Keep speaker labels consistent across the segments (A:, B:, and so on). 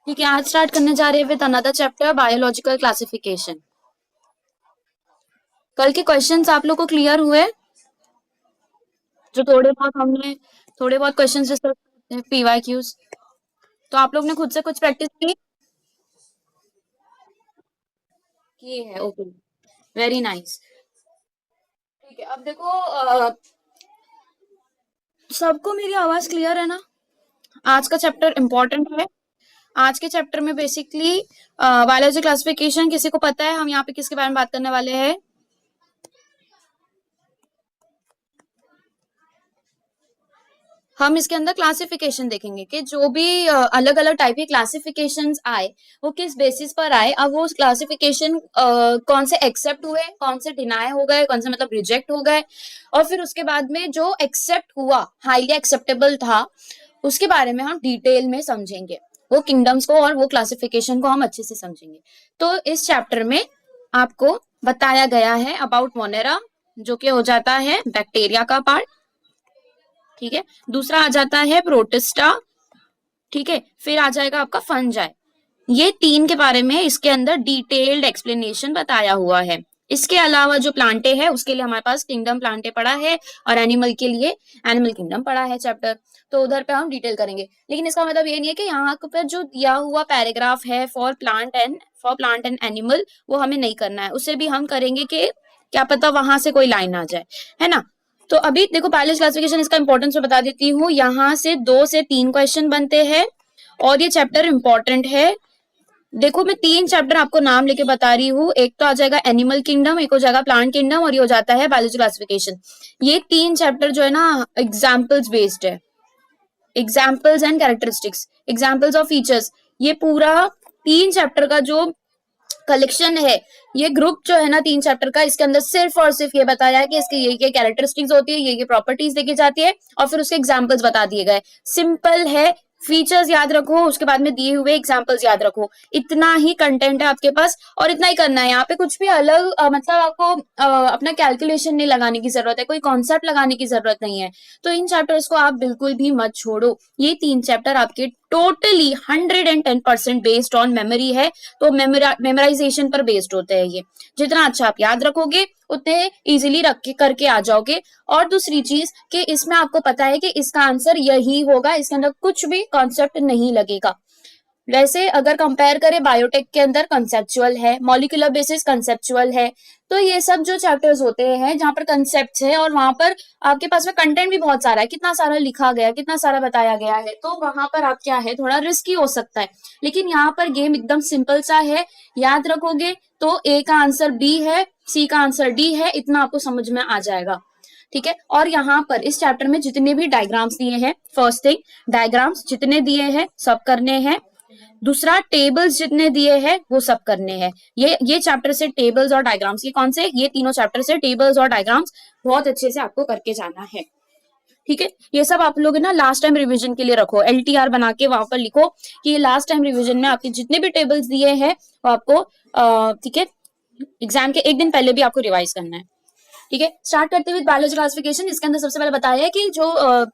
A: ठीक है, आज स्टार्ट करने जा रहे हैं with another chapter biological classification. कल के क्वेश्चंस आप लोग को क्लियर हुए? जो थोड़े बहुत क्वेश्चंस डिस्कस करते हैं पीवाईक्यूज, तो आप लोग ने खुद से कुछ प्रैक्टिस की है? Okay, very nice. ठीक है, अब देखो सबको मेरी आवाज क्लियर है ना? आज का चैप्टर इंपॉर्टेंट है। आज के चैप्टर में बेसिकली बायोलॉजी क्लासिफिकेशन, किसी को पता है हम यहाँ पे किसके बारे में बात करने वाले हैं? हम इसके अंदर क्लासिफिकेशन देखेंगे कि जो भी अलग अलग टाइप के क्लासिफिकेशंस आए वो किस बेसिस पर आए। अब वो क्लासिफिकेशन कौन से एक्सेप्ट हुए, कौन से डिनाई हो गए, कौन से मतलब रिजेक्ट हो गए, और फिर उसके बाद में जो एक्सेप्ट हुआ, हाईली एक्सेप्टेबल था, उसके बारे में हम डिटेल में समझेंगे। वो किंगडम्स को और वो क्लासिफिकेशन को हम अच्छे से समझेंगे। तो इस चैप्टर में आपको बताया गया है अबाउट मोनेरा, जो कि हो जाता है बैक्टीरिया का पार्ट। ठीक है, दूसरा आ जाता है प्रोटिस्टा। ठीक है, फिर आ जाएगा आपका फंजाई। ये तीन के बारे में इसके अंदर डिटेल्ड एक्सप्लेनेशन बताया हुआ है। इसके अलावा जो प्लांटे है उसके लिए हमारे पास किंगडम प्लांटे पड़ा है, और एनिमल के लिए एनिमल किंगडम पड़ा है चैप्टर। तो उधर पे हम डिटेल करेंगे, लेकिन इसका मतलब ये नहीं है कि यहाँ पे जो दिया हुआ पैराग्राफ है फॉर प्लांट एंड एनिमल, वो हमें नहीं करना है। उसे भी हम करेंगे कि क्या पता वहां से कोई लाइन आ जाए, है ना? तो अभी देखो बायोलॉजी क्लासिफिकेशन, इसका इंपॉर्टेंस मैं बता देती हूँ। यहाँ से 2 से 3 क्वेश्चन बनते हैं और ये चैप्टर इंपॉर्टेंट है। देखो मैं 3 चैप्टर आपको नाम लेके बता रही हूँ। एक तो आ जाएगा एनिमल किंगडम, एक हो जाएगा प्लांट किंगडम, और ये हो जाता है बायोलॉजी क्लासिफिकेशन। ये 3 चैप्टर जो है ना एग्जाम्पल्स बेस्ड है, examples and characteristics, examples of features. ये पूरा 3 चैप्टर का जो कलेक्शन है, ये ग्रुप जो है ना 3 चैप्टर का, इसके अंदर सिर्फ और सिर्फ ये बताया है कि इसके ये कैरेक्टरिस्टिक्स होती है, ये प्रॉपर्टीज देखी जाती है, और फिर उसके एग्जांपल्स बता दिए गए। सिंपल है, फीचर्स याद रखो, उसके बाद में दिए हुए एग्जांपल्स याद रखो। इतना ही कंटेंट है आपके पास और इतना ही करना है। यहाँ पे कुछ भी अलग मतलब आपको अपना कैलकुलेशन नहीं लगाने की जरूरत है, कोई कॉन्सेप्ट लगाने की जरूरत नहीं है। तो इन चैप्टर्स को आप बिल्कुल भी मत छोड़ो। ये 3 चैप्टर आपके टोटली 110% बेस्ड ऑन मेमोरी है, तो मेमोराइजेशन पर बेस्ड होते हैं ये। जितना अच्छा आप याद रखोगे उतने इजीली रख के करके आ जाओगे। और दूसरी चीज कि इसमें आपको पता है कि इसका आंसर यही होगा, इसके अंदर कुछ भी कॉन्सेप्ट नहीं लगेगा। वैसे अगर कंपेयर करें बायोटेक के अंदर कंसेप्चुअल है, मॉलिक्यूलर बेसिस कंसेप्चुअल है, तो ये सब जो चैप्टर्स होते हैं जहां पर कंसेप्ट है और वहां पर आपके पास में कंटेंट भी बहुत सारा है, कितना सारा लिखा गया, कितना सारा बताया गया है, तो वहां पर आप क्या है थोड़ा रिस्की हो सकता है। लेकिन यहाँ पर गेम एकदम सिंपल सा है, याद रखोगे तो ए का आंसर बी है, सी का आंसर डी है, इतना आपको समझ में आ जाएगा। ठीक है, और यहाँ पर इस चैप्टर में जितने भी डायग्राम्स दिए हैं, फर्स्ट थिंग डायग्राम्स जितने दिए हैं सब करने हैं। दूसरा टेबल्स जितने दिए हैं वो सब करने हैं। ये चैप्टर से टेबल्स और डायग्राम्स, ये कौन से, ये तीनों चैप्टर से टेबल्स और डायग्राम्स बहुत अच्छे से आपको करके जाना है। ठीक है, ये सब आप लोग ना लास्ट टाइम रिवीजन के लिए रखो, एलटीआर बना के वहां पर लिखो कि ये लास्ट टाइम रिवीजन में आपके जितने भी टेबल्स दिए हैं वो आपको ठीक है एग्जाम के एक दिन पहले भी आपको रिवाइज करना है। ठीक है, स्टार्ट करते हुए बायोलॉजी क्लासिफिकेशन। इसके अंदर सबसे पहले बताया है कि जो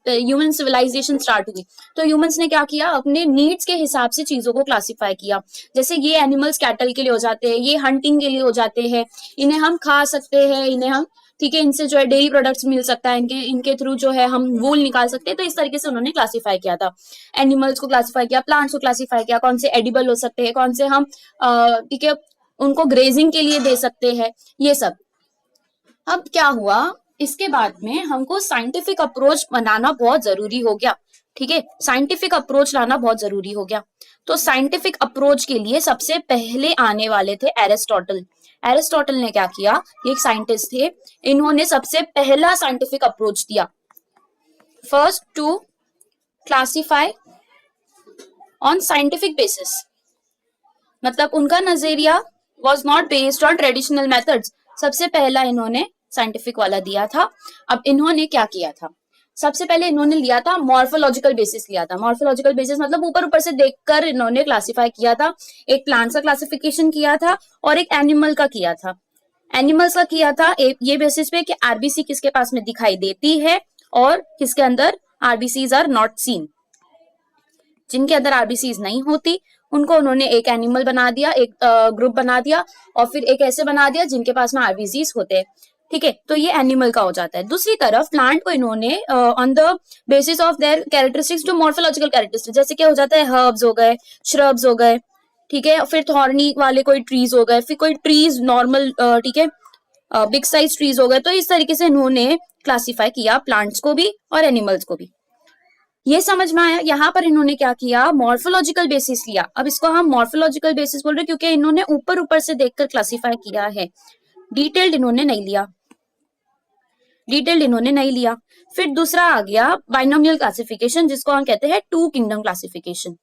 A: ह्यूमन सिविलाइजेशन स्टार्ट हुई, तो ह्यूमंस ने क्या किया, अपने नीड्स के हिसाब से चीजों को क्लासिफाई किया। जैसे ये एनिमल्स कैटल के लिए हो जाते हैं, ये हंटिंग के लिए हो जाते हैं, इन्हें हम खा सकते हैं, इन्हें हम ठीक है इनसे जो है डेयरी प्रोडक्ट्स मिल सकता है, इनके थ्रू जो है हम वूल निकाल सकते हैं। तो इस तरीके से उन्होंने क्लासिफाई किया था, एनिमल्स को क्लासिफाई किया, प्लांट्स को क्लासिफाई किया, कौन से एडिबल हो सकते हैं, कौन से हम ठीक है उनको ग्रेजिंग के लिए दे सकते हैं, ये सब। अब क्या हुआ, इसके बाद में हमको साइंटिफिक अप्रोच बनाना बहुत जरूरी हो गया। ठीक है, साइंटिफिक अप्रोच लाना बहुत जरूरी हो गया। तो साइंटिफिक अप्रोच के लिए सबसे पहले आने वाले थे एरिस्टोटल। एरिस्टोटल ने क्या किया, ये एक साइंटिस्ट थे, इन्होंने सबसे पहला साइंटिफिक अप्रोच दिया, first to classify on scientific basis. मतलब उनका नजरिया was not based on traditional methods. सबसे पहला इन्होंने साइंटिफिक वाला दिया था। अब इन्होंने क्या किया था, सबसे पहले इन्होंने लिया था मॉर्फोलॉजिकल बेसिस लिया था। मॉर्फोलॉजिकल बेसिस मतलब ऊपर ऊपर से देखकर इन्होंने क्लासिफाई किया था। एक प्लांट्स का क्लासिफिकेशन किया था और एक एनिमल का किया था। एनिमल्स का किया था ये बेसिस पे कि आरबीसी किसके पास में दिखाई देती है और किसके अंदर आरबीसीज आर नॉट सीन। जिनके अंदर आरबीसीज नहीं होती उनको उन्होंने एक एनिमल बना दिया, एक ग्रुप बना दिया, और फिर एक ऐसे बना दिया जिनके पास में आरबीसीज होते हैं। ठीक है, तो ये एनिमल का हो जाता है। दूसरी तरफ प्लांट को इन्होंने on the basis of their characteristics, जो मॉर्फोलॉजिकल कैरेक्टरिस्टिक्स, जैसे क्या हो जाता है, हर्ब्स हो गए, श्रब्स हो गए, ठीक है, फिर थॉर्नी वाले कोई ट्रीज हो गए, फिर कोई ट्रीज नॉर्मल, ठीक है, बिग साइज ट्रीज हो गए। तो इस तरीके से इन्होंने क्लासिफाई किया प्लांट्स को भी और एनिमल्स को भी। ये समझ में आया। यहाँ पर इन्होंने क्या किया, मॉर्फोलॉजिकल बेसिस लिया। अब इसको हम मॉर्फोलॉजिकल बेसिस बोल रहे हैं क्योंकि इन्होंने ऊपर ऊपर से देखकर क्लासिफाई किया है, डिटेल्ड इन्होंने नहीं लिया, डिटेल्ड इन्होंने नहीं लिया। फिर दूसरा आ गया बाइनोमियल क्लासिफिकेशन, जिसको हम कहते हैं two kingdom classification.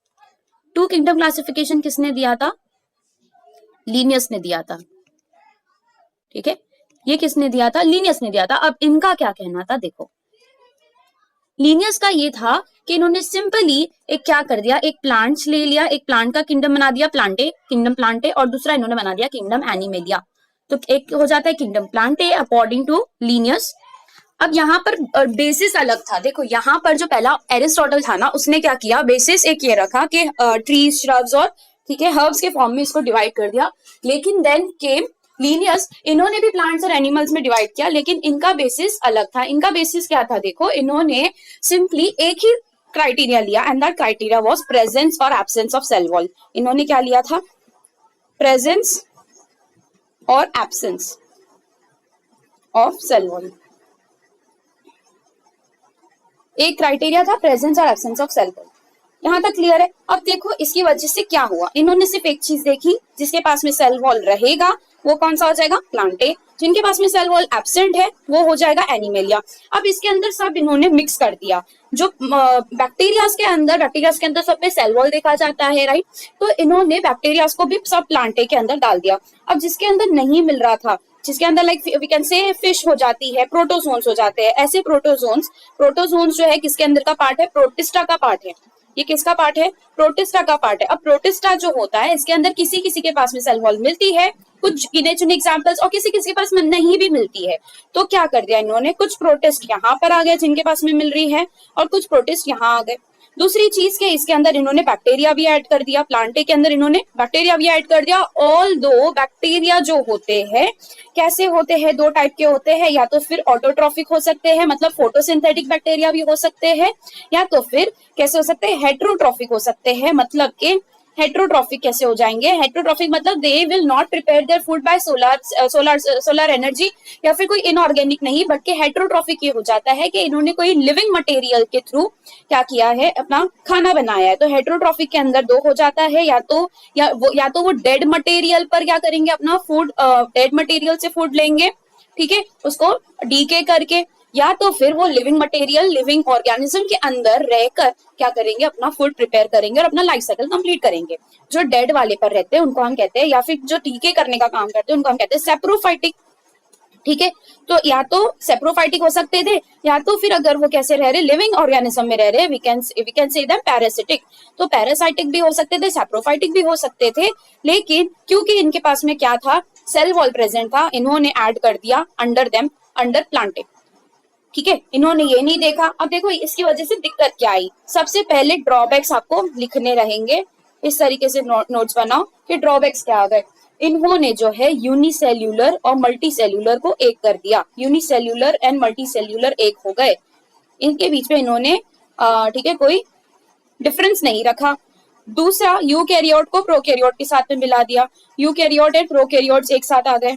A: Two kingdom classification किसने दिया था, लीनियस ने दिया था। ठीक है, ये किसने दिया था, लीनियस ने दिया था। अब इनका क्या कहना था, देखो लीनियस का ये था कि इन्होंने सिंपली एक क्या कर दिया, एक प्लांट्स ले लिया, एक प्लांट का किंगडम बना दिया, प्लांटे, किंगडम प्लांटे, और दूसरा इन्होंने बना दिया किंगडम एनिमेलिया। तो एक हो जाता है kingdom plantae according to Linnaeus. अब यहाँ पर बेसिस अलग था। देखो यहाँ पर जो पहला एरिस्टोटल था ना, उसने क्या किया, बेसिस एक ये रखा कि ट्रीज, श्रब्स और ठीक है हर्ब्स के फॉर्म में इसको डिवाइड कर दिया। लेकिन देन केम लीनियस, इन्होंने भी प्लांट्स और एनिमल्स में डिवाइड किया, लेकिन इनका बेसिस अलग था। इनका बेसिस क्या था, देखो इन्होंने सिंपली एक ही क्राइटेरिया लिया, and that criteria was presence और एब्सेंस ऑफ सेल वॉल। इन्होंने क्या लिया था, प्रेजेंस और एब्सेंस ऑफ सेल वॉल। एक क्राइटेरिया था प्रेजेंस और एब्सेंस ऑफ सेल वॉल। यहाँ तक क्लियर है। अब देखो इसकी वजह से क्या हुआ, इन्होंने सिर्फ एक चीज देखी, जिसके पास में सेल वॉल रहेगा वो कौन सा हो जाएगा, प्लांटे, जिनके पास में सेल वॉल एब्सेंट है वो हो जाएगा एनिमेलिया। अब इसके अंदर सब इन्होंने मिक्स कर दिया। जो बैक्टीरियाज के अंदर सब में सेल वॉल देखा जाता है, राइट, तो इन्होंने बैक्टीरियाज को भी सब प्लांटे के अंदर डाल दिया। अब जिसके अंदर नहीं मिल रहा था, जिसके अंदर like we can say fish हो जाती है, प्रोटोजोन्स हो जाते हैं, ऐसे प्रोटोजोन्स जो है किसके अंदर का पार्ट है, प्रोटिस्टा का पार्ट है। ये किसका पार्ट है, प्रोटिस्टा का पार्ट है। अब प्रोटिस्टा जो होता है इसके अंदर किसी किसी के पास में सेल वॉल मिलती है, कुछ गिने चुने एग्जांपल्स, और किसी किसी के पास में नहीं भी मिलती है। तो क्या कर दिया इन्होंने, कुछ प्रोटिस्ट यहाँ पर आ गए जिनके पास में मिल रही है, और कुछ प्रोटिस्ट यहाँ आ गए। दूसरी चीज के इसके अंदर इन्होंने बैक्टीरिया भी ऐड कर दिया, प्लांटे के अंदर इन्होंने बैक्टीरिया भी ऐड कर दिया। ऑल दो बैक्टीरिया जो होते हैं कैसे होते हैं, दो टाइप के होते हैं, या तो फिर ऑटोट्रॉफिक हो सकते हैं, मतलब फोटोसिंथेटिक बैक्टीरिया भी हो सकते हैं, या तो फिर कैसे हो सकते हैं, हेट्रोट्रॉफिक हो सकते हैं। मतलब कि हेट्रोट्रॉफिक कैसे हो जाएंगे, हेट्रोट्रॉफिक मतलब they will not prepare their food by solar energy, या फिर कोई इनऑर्गेनिक नहीं, बल्कि हेट्रोट्रॉफिक ये हो जाता है कि इन्होंने कोई लिविंग मटेरियल के थ्रू क्या किया है, अपना खाना बनाया है। तो हेट्रोट्रॉफिक के अंदर दो हो जाता है, या तो वो डेड मटेरियल पर क्या करेंगे, अपना फूड, डेड मटेरियल से फूड लेंगे, ठीक है, उसको डीके करके, या तो फिर वो लिविंग मटेरियल, लिविंग ऑर्गेनिज्म के अंदर रहकर क्या करेंगे, अपना फूड प्रिपेयर करेंगे और अपना लाइफ साइकिल कंप्लीट करेंगे। जो डेड वाले पर रहते हैं उनको हम कहते हैं, या फिर जो टीके करने का काम करते हैं उनको हम कहते हैं सेप्रोफाइटिक। ठीक है, तो या तो सेप्रोफाइटिक हो सकते थे, या तो फिर अगर वो कैसे रह रहे, लिविंग ऑर्गेनिज्म में रह रहे, we can say them parasitic. तो पैरासाइटिक भी हो सकते थे, सेप्रोफाइटिक भी हो सकते थे, लेकिन क्योंकि इनके पास में क्या था, सेल वॉल प्रेजेंट था, इन्होंने ऐड कर दिया अंडर प्लांटे। ठीक है, इन्होंने ये नहीं देखा। अब देखो इसकी वजह से दिक्कत क्या आई, सबसे पहले ड्रॉबैक्स आपको लिखने रहेंगे, इस तरीके से नोट्स बनाओ कि ड्रॉबैक्स क्या आ गए। इन्होंने जो है यूनिसेल्यूलर और मल्टी सेल्यूलर को एक कर दिया, यूनिसेल्यूलर एंड मल्टी सेल्यूलर एक हो गए, इनके बीच में इन्होंने ठीक है कोई डिफरेंस नहीं रखा। दूसरा, यूकैरियोट को प्रोकैरियोट के साथ में मिला दिया, यूकैरियोट एंड प्रोकैरियोट्स एक साथ आ गए।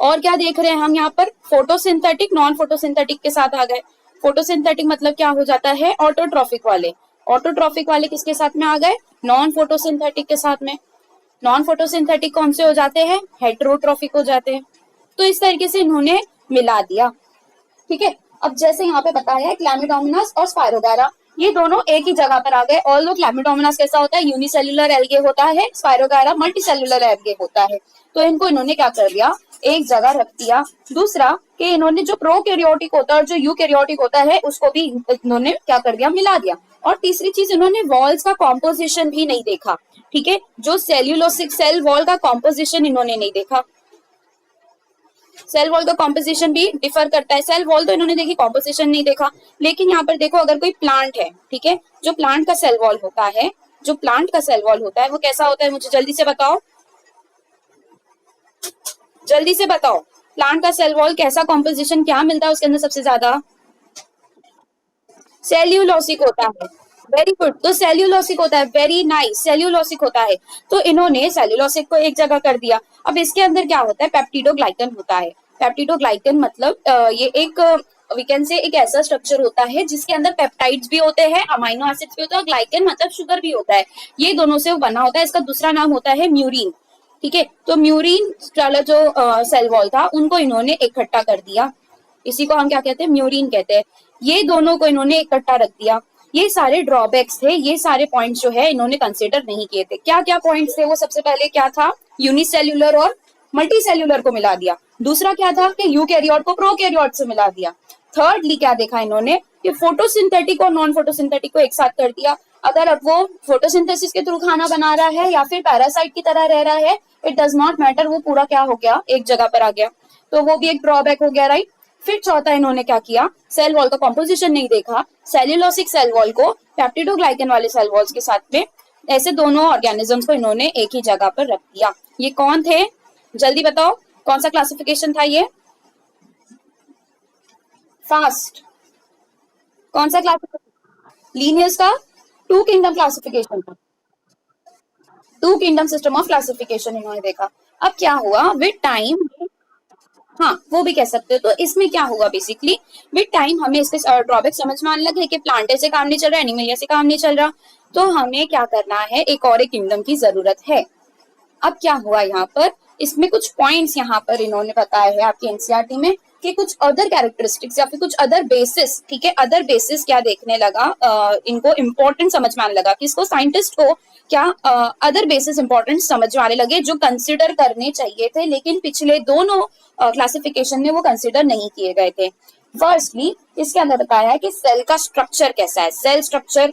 A: और क्या देख रहे हैं हम यहाँ पर, फोटोसिंथेटिक नॉन फोटोसिंथेटिक के साथ आ गए। फोटोसिंथेटिक मतलब क्या हो जाता है, ऑटोट्रॉफिक वाले, ऑटोट्रॉफिक वाले किसके साथ में आ गए, नॉन फोटोसिंथेटिक के साथ में। नॉन फोटोसिंथेटिक कौन से हो जाते हैं, हेट्रोट्रॉफिक हो जाते हैं। तो इस तरीके से इन्होंने मिला दिया। ठीक है, अब जैसे यहाँ पे बताया है क्लैमिडोमोनास और स्पायरोगारा, ये दोनों एक ही जगह पर आ गए। ऑल्दो क्लैमिडोमोनास कैसा होता है, यूनिसेल्यूलर एल्गे होता है, स्पायरोगारा मल्टीसेल्यूलर एल्गे होता है। तो इनको इन्होंने क्या कर दिया, एक जगह रख दिया। दूसरा कि इन्होंने जो प्रोकैरियोटिक होता है और जो यूकैरियोटिक होता है उसको भी इन्होंने क्या कर दिया, मिला दिया। और तीसरी चीज, इन्होंने वॉल्स का कॉम्पोजिशन भी नहीं देखा। ठीक है, जो सेल्यूलोसिक सेल वॉल का कॉम्पोजिशन इन्होंने नहीं देखा। सेल वॉल का कॉम्पोजिशन भी डिफर करता है। सेल वॉल तो इन्होंने देखी, कॉम्पोजिशन नहीं देखा। लेकिन यहाँ पर देखो, अगर कोई प्लांट है, ठीक है, जो प्लांट का सेल वॉल होता है, जो प्लांट का सेल वॉल होता है वो कैसा होता है, मुझे जल्दी से बताओ, जल्दी से बताओ। प्लांट का सेल वॉल कैसा, कॉम्पोजिशन क्या मिलता है उसके अंदर सबसे ज्यादा? सेल्यूलोसिक होता है। वेरी गुड, तो सेल्यूलोसिक होता है, वेरी नाइस, सेल्यूलोसिक होता है। तो इन्होंने सेल्यूलोसिक को एक जगह कर दिया। अब इसके अंदर क्या होता है, पेप्टिडोग्लाइकन होता है। पेप्टिडोग्लाइकन मतलब ये एक वी कैन से एक ऐसा स्ट्रक्चर होता है जिसके अंदर पेप्टाइड्स भी होते हैं, अमाइनो एसिड्स भी होता है, और ग्लाइकन मतलब शुगर भी होता है। ये दोनों से बना होता है। इसका दूसरा नाम होता है म्यूरिन। ठीक है, तो म्यूरिन वाला जो सेल वॉल था उनको इन्होंने इकट्ठा कर दिया। इसी को हम क्या कहते हैं, म्यूरिन कहते हैं। ये दोनों को इन्होंने इकट्ठा रख दिया। ये सारे ड्रॉबैक्स थे, ये सारे पॉइंट्स जो है इन्होंने कंसीडर नहीं किए थे। क्या क्या पॉइंट्स थे वो? सबसे पहले क्या था, यूनिसेल्युलर और मल्टी सेल्युलर को मिला दिया। दूसरा क्या था कि यूकैरियोट को प्रोकैरियोट से मिला दिया। थर्डली क्या देखा इन्होंने कि फोटोसिंथेटिक और नॉन फोटोसिंथेटिक को एक साथ कर दिया। अगर अब वो फोटोसिंथेसिस के थ्रू खाना बना रहा है या फिर पैरासाइट की तरह रह रहा है, इट डज नॉट मैटर, वो पूरा क्या हो गया, एक जगह पर आ गया। तो वो भी एक ड्रॉबैक हो गया, राइट। फिर चौथा इन्होंने क्या किया, सेल वॉल का कॉम्पोजिशन नहीं देखा। सेल्यूलोसिक सेल वॉल को पेप्टिडोग्लाइकन वाले सेल वॉल्स के साथ में, ऐसे दोनों ऑर्गेनिजम्स को इन्होंने एक ही जगह पर रख दिया। ये कौन थे, जल्दी बताओ, कौन सा क्लासिफिकेशन था ये? फास्ट, कौन सा क्लासिफिकेशन? लीनियस का टू किंगडम क्लासिफिकेशन था। Two kingdom system of classification इन्होंने देखा। अब क्या हुआ विद टाइम, हाँ वो भी कह सकते हो। तो इसमें क्या हुआ, बेसिकली विद टाइम हमें इसके ड्रॉबैक समझ में आने लगे कि प्लांट से काम नहीं चल रहा, एनिमल से काम नहीं चल रहा, तो हमें क्या करना है, एक और एक किंगडम की जरूरत है। अब क्या हुआ यहाँ पर, इसमें कुछ पॉइंट्स यहाँ पर इन्होंने बताए हैं आपकी एनसीईआरटी में कि कुछ अदर कैरेक्टरिस्टिक्स या फिर कुछ अदर बेसिस, ठीक है, अदर बेसिस क्या देखने लगा, इनको इंपॉर्टेंट समझ में आने लगा, किसको, साइंटिस्ट को, क्या अदर बेसिस इंपॉर्टेंट समझ में आने लगे जो कंसिडर करने चाहिए थे, लेकिन पिछले दोनों क्लासिफिकेशन में वो कंसिडर नहीं किए गए थे। फर्स्टली इसके अंदर बताया है कि सेल का स्ट्रक्चर कैसा है। सेल स्ट्रक्चर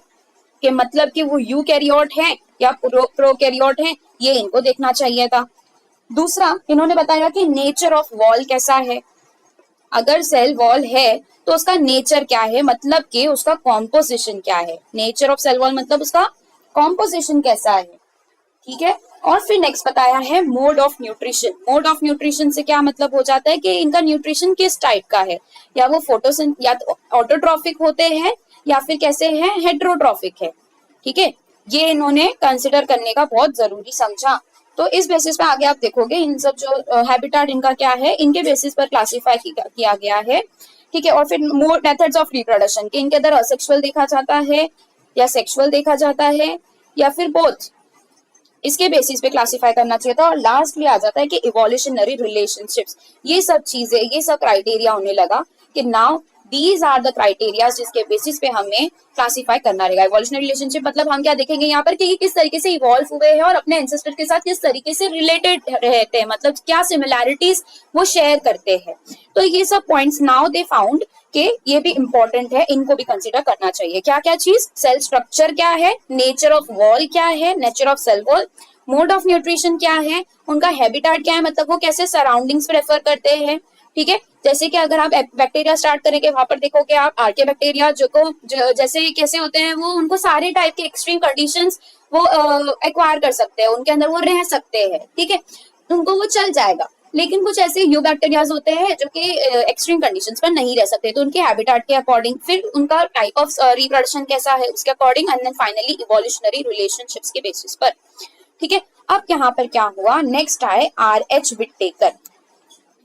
A: के मतलब कि वो यूकैरियोट है या प्रोकैरियोट है, ये इनको देखना चाहिए था। दूसरा इन्होंने बताया कि नेचर ऑफ वॉल कैसा है। अगर सेल वॉल है तो उसका नेचर क्या है, मतलब कि उसका कॉम्पोजिशन क्या है। नेचर ऑफ सेल वॉल मतलब उसका कॉम्पोजिशन कैसा है, ठीक है। और फिर नेक्स्ट बताया है mode of nutrition. Mode of nutrition से क्या मतलब हो जाता है कि इनका न्यूट्रिशन किस टाइप का है, या वो फोटोसिन या तो ऑटोट्रॉफिक होते हैं या फिर कैसे हैं, हेट्रोट्रॉफिक है, ठीक है। ये इन्होंने कंसिडर करने का बहुत जरूरी समझा। तो इस बेसिस पे आगे आप देखोगे इन सब जो हैबिटेट इनका क्या है, इनके बेसिस पर क्लासिफाई किया गया है, ठीक है। और फिर मोर मेथड्स ऑफ रिप्रोडक्शन के इनके अंदर असेक्सुअल देखा जाता है या सेक्सुअल देखा जाता है या फिर बोथ, इसके बेसिस पे क्लासिफाई करना चाहिए था। और लास्टली आ जाता है कि इवोल्यूशनरी रिलेशनशिप्स, ये सब चीजें, ये सब क्राइटेरिया होने लगा कि now these are the criteria जिसके बेसिस पे हमें क्लासिफाई करना रहेगा। इवोल्यूशनरी रिलेशनशिप मतलब हम क्या देखेंगे यहाँ पर कि ये किस तरीके से इवॉल्व हुए हैं और अपने एंसेस्टर के साथ किस तरीके से रिलेटेड रहते हैं, मतलब क्या सिमिलैरिटीज वो शेयर करते हैं। तो ये सब पॉइंट्स नाउ दे फाउंड कि ये भी इंपॉर्टेंट है, इनको भी कंसीडर करना चाहिए। क्या क्या चीज, सेल स्ट्रक्चर क्या है, नेचर ऑफ वॉल क्या है, nature of cell wall, mode of nutrition क्या है, उनका हैबिटेट क्या है, मतलब वो कैसे सराउंडिंग्स प्रेफर करते हैं, ठीक है। जैसे कि अगर आप बैक्टीरिया स्टार्ट करेंगे, वहां पर देखोगे आप आर्के बैक्टीरिया जैसे कैसे होते हैं, वो उनको सारे टाइप के एक्सट्रीम कंडीशंस वो एक्वायर कर सकते हैं, उनके अंदर वो रह सकते हैं, ठीक है, उनको वो चल जाएगा। लेकिन कुछ ऐसे यू बैक्टीरियाज होते हैं जो कि एक्सट्रीम कंडीशंस पर नहीं रह सकते, तो उनके हैबिटेट के अकॉर्डिंग, फिर उनका टाइप ऑफ रिप्रोडक्शन कैसा है उसके according, and then finally evolutionary relationships के बेसिस पर, ठीक है। अब यहाँ पर क्या हुआ, नेक्स्ट आए RH विटटेकर।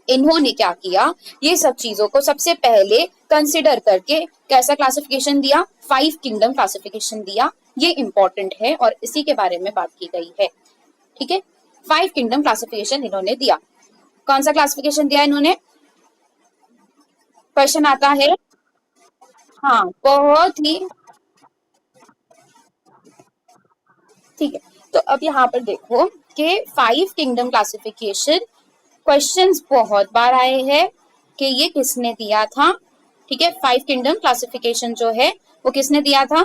A: इन्होंने क्या किया, ये सब चीजों को सबसे पहले कंसिडर करके कैसा क्लासिफिकेशन दिया, 5 किंगडम क्लासिफिकेशन दिया। ये इंपॉर्टेंट है और इसी के बारे में बात की गई है, ठीक है। 5 किंगडम क्लासिफिकेशन इन्होंने दिया। कौन सा क्लासिफिकेशन दिया इन्होंने, क्वेश्चन आता है, हाँ बहुत ही, ठीक है। तो अब यहाँ पर देखो कि 5 किंगडम क्लासिफिकेशन क्वेश्चंस बहुत बार आए हैं कि ये किसने दिया था, ठीक है। 5 किंगडम क्लासिफिकेशन जो है वो किसने दिया था,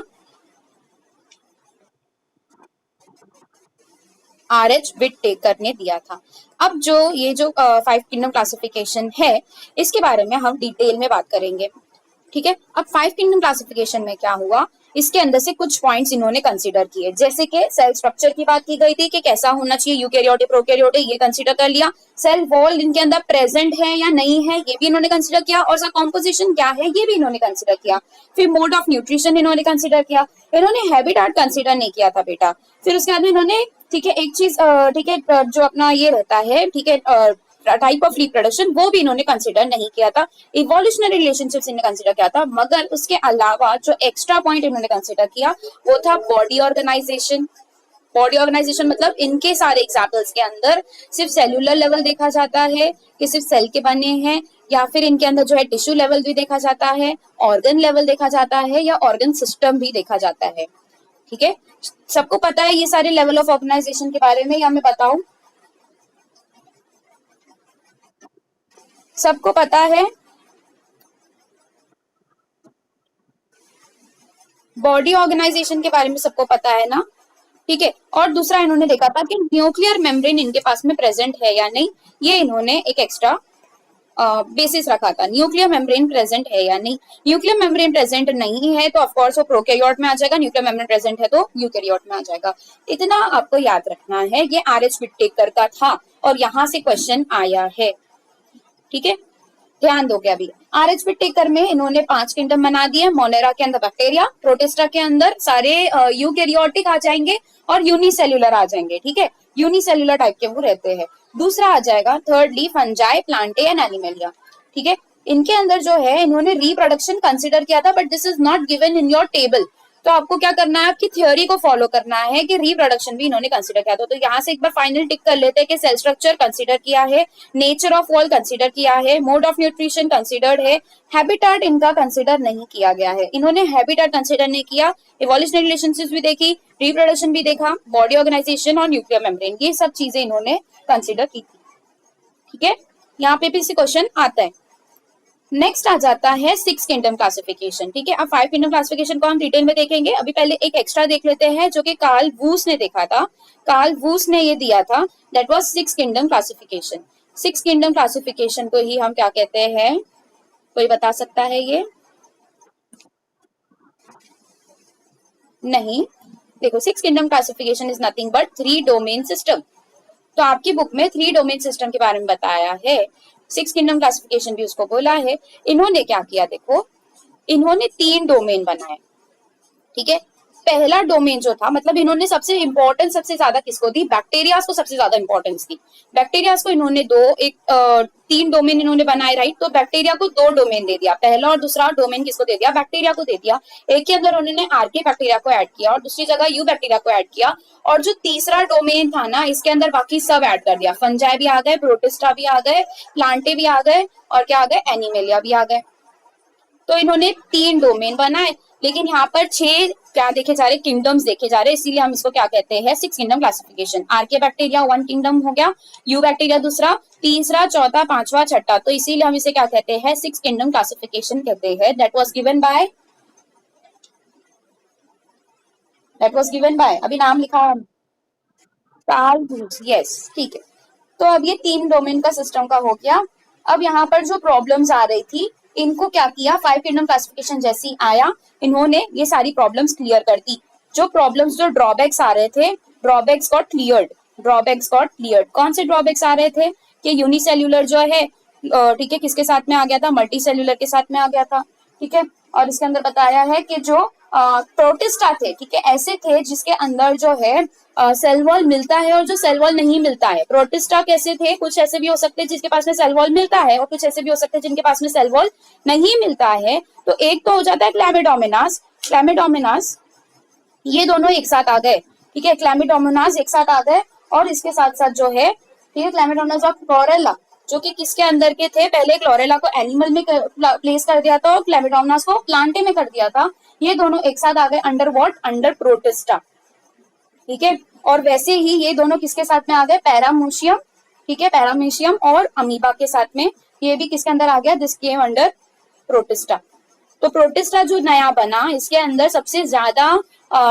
A: RH विटेकर ने दिया था। अब जो ये जो 5 किंगडम क्लासिफिकेशन है, इसके बारे में हम डिटेल में बात करेंगे। ठीक है, अब 5 किंगडम क्लासिफिकेशन में क्या हुआ, इसके अंदर से कुछ पॉइंट्स इन्होंने कंसीडर किए, जैसे कि सेल स्ट्रक्चर की बात की गई थी कि कैसा होना चाहिए, यूकैरियोटिक प्रोकैरियोटिक, ये कंसीडर कर लिया। सेल वॉल इनके अंदर प्रेजेंट है या नहीं है, ये भी इन्होंने कंसीडर किया, और उसका कॉम्पोजिशन क्या है, ये भी इन्होंने कंसीडर किया। फिर मोड ऑफ न्यूट्रिशन इन्होंने कंसीडर किया। इन्होंने हैबिटेट कंसीडर नहीं किया था बेटा। फिर उसके बाद में इन्होंने, ठीक है, एक चीज, ठीक है, जो अपना ये रहता है, ठीक है, टाइप ऑफ रिप्रोडक्शन, वो भी इन्होंने कंसीडर नहीं किया था। इवोल्यूशनरी रिलेशनशिप्स इन्होंने कंसीडर किया था, मगर उसके अलावा जो एक्स्ट्रा पॉइंट इन्होंने कंसीडर किया वो था बॉडी ऑर्गेनाइजेशन। बॉडी ऑर्गेनाइजेशन मतलब इनके सारे एग्जाम्पल्स के अंदर सिर्फ सेल्यूलर लेवल देखा जाता है कि सिर्फ सेल के बने हैं, या फिर इनके अंदर जो है टिश्यू लेवल भी देखा जाता है, ऑर्गन लेवल देखा जाता है, या ऑर्गन सिस्टम भी देखा जाता है। ठीक है, सबको पता है ये सारे लेवल ऑफ ऑर्गेनाइजेशन के बारे में, या मैं बताऊं? सबको पता है बॉडी ऑर्गेनाइजेशन के बारे में, सबको पता है ना? ठीक है, और दूसरा इन्होंने देखा था कि न्यूक्लियर मेम्ब्रेन इनके पास में प्रेजेंट है या नहीं, ये इन्होंने एक एक्स्ट्रा बेसिस रखा था। न्यूक्लियर मेम्ब्रेन प्रेजेंट है या नहीं, न्यूक्लियर मेम्ब्रेन प्रेजेंट नहीं है तो ऑफकोर्स वो प्रोकैरियोट में आ जाएगा, न्यूक्लियर मेम्ब्रेन प्रेजेंट है तो यूकैरियोट में आ जाएगा। इतना आपको याद रखना है, ये RH विटेकर का था और यहाँ से क्वेश्चन आया है। ठीक है, ध्यान दोगे। अभी RH विटेकर में इन्होंने 5 किंगडम बना दिए। मोनेरा के अंदर बैक्टीरिया, प्रोटिस्टा के अंदर सारे यूकैरियोटिक आ जाएंगे और यूनिसेल्युलर आ जाएंगे। ठीक है, यूनिसेल्युलर टाइप के वो रहते हैं। दूसरा आ जाएगा thirdly fungi, Plantae and animalia. ठीक है, इनके अंदर जो है इन्होंने रिप्रोडक्शन कंसिडर किया था, but this is not given in your table. तो आपको क्या करना है, आपकी थ्योरी को फॉलो करना है कि रिप्रोडक्शन भी इन्होंने कंसीडर किया था। तो यहाँ से एक बार फाइनल टिक कर लेते हैं कि सेल स्ट्रक्चर कंसीडर किया है, नेचर ऑफ वॉल कंसीडर किया है, मोड ऑफ न्यूट्रिशन कंसीडर्ड है, हैबिटेट इनका कंसीडर नहीं किया गया है। इन्होंने हैबिटेट कंसीडर नहीं किया, इवोल्यूशनरी रिलेशनशिप्स भी देखी, रिप्रोडक्शन भी देखा, बॉडी ऑर्गेनाइजेशन और न्यूक्लियर मेम्ब्रेन, ये सब चीजें इन्होंने कंसीडर की थी। ठीक है, यहाँ पे भी क्वेश्चन आता है। नेक्स्ट आ जाता है 6 किंगडम क्लासिफिकेशन। ठीक है, अब 5 किंगडम क्लासिफिकेशन को हम डिटेल में देखेंगे। अभी पहले एक एक्स्ट्रा देख लेते हैं जो कि कार्ल वूस ने देखा था। कार्ल वूस ने ये दिया था, that was 6 kingdom classification. 6 kingdom classification को ही हम क्या कहते हैं, कोई बता सकता है? ये नहीं, देखो 6 kingdom classification is nothing but 3 domain system. तो आपकी बुक में 3 डोमेन सिस्टम के बारे में बताया है, 6 किंगडम क्लासिफिकेशन भी उसको बोला है। इन्होंने क्या किया, देखो इन्होंने 3 डोमेन बनाए। ठीक है, पहला डोमेन जो था, मतलब इन्होंने सबसे इंपॉर्टेंस सबसे ज्यादा किसको दी, बैक्टीरियाज को सबसे ज्यादा इंपॉर्टेंस दी। बैक्टीरियाज को इन्होंने 3 डोमेन इन्होंने बनाए, राइट? तो बैक्टीरिया को 2 डोमेन दे दिया, पहला और दूसरा डोमेन किसको दे दिया, बैक्टीरिया को दे दिया। एक के अंदर उन्होंने आर्के बैक्टीरिया को ऐड किया और दूसरी जगह यू बैक्टीरिया को ऐड किया, और जो तीसरा डोमेन था ना, इसके अंदर बाकी सब ऐड कर दिया। फंजाई भी आ गए, प्रोटिस्टा भी आ गए, प्लांटे भी आ गए, और क्या आ गए, एनिमेलिया भी आ गए। तो इन्होंने 3 डोमेन बनाए, लेकिन यहाँ पर 6 क्या देखे जा रहे, किंगडम्स देखे जा रहे, इसीलिए हम इसको क्या कहते हैं, 6 किंगडम क्लासिफिकेशन। आर्के बैक्टीरिया 1 किंगडम हो गया, यू बैक्टीरिया दूसरा, तीसरा, चौथा, पांचवा, छठा, तो इसीलिए हम इसे क्या कहते हैं, 6 किंगडम क्लासिफिकेशन कहते हैं। दैट वाज गिवन बाय अभी नाम लिखा कार्ल वूस। यस, ठीक है। तो अब ये 3 डोमेन का सिस्टम का हो गया। अब यहाँ पर जो प्रॉब्लम्स आ रही थी, इनको क्या किया, 5 किंगडम क्लासिफिकेशन जैसी आया, इन्होंने ये सारी प्रॉब्लम्स क्लियर कर दी। जो प्रॉब्लम्स, जो ड्रॉबैक्स आ रहे थे, drawbacks got cleared. Drawbacks got cleared. कौन से ड्रॉबैक्स आ रहे थे कि यूनिसेल्युलर जो है, ठीक है, किसके साथ में आ गया था, मल्टी सेल्युलर के साथ में आ गया था। ठीक है, और इसके अंदर बताया है कि जो प्रोटिस्टा थे, ठीक है, ऐसे थे जिसके अंदर जो है सेल वॉल मिलता है और जो सेल वॉल नहीं मिलता है। प्रोटिस्टा कैसे थे, कुछ ऐसे भी हो सकते हैं जिसके पास में सेल वॉल मिलता है, और कुछ ऐसे भी हो सकते हैं जिनके पास में सेल वॉल नहीं मिलता है। तो एक तो हो जाता है क्लैमिडोमोनास। क्लैमिडोमोनास ये दोनों एक साथ आ गए। ठीक है, क्लैमिडोमोनास एक साथ आ गए, और इसके साथ साथ जो है, ठीक है, क्लैमिडोमोनास और क्लोरेला, जो कि किसके अंदर के थे, पहले क्लोरेला को एनिमल में प्लेस कर दिया था और क्लैमिडोमोनास को प्लांटे में कर दिया था। ये दोनों एक साथ आ गए अंडर व्हाट, अंडर प्रोटिस्टा। ठीक है, और वैसे ही ये दोनों किसके साथ में आ गए, पैरामीशियम। ठीक है, पैरामीशियम और अमीबा के साथ में, ये भी किसके अंदर आ गया, दिस केम अंडर प्रोटिस्टा। तो प्रोटिस्टा जो नया बना, इसके अंदर सबसे ज्यादा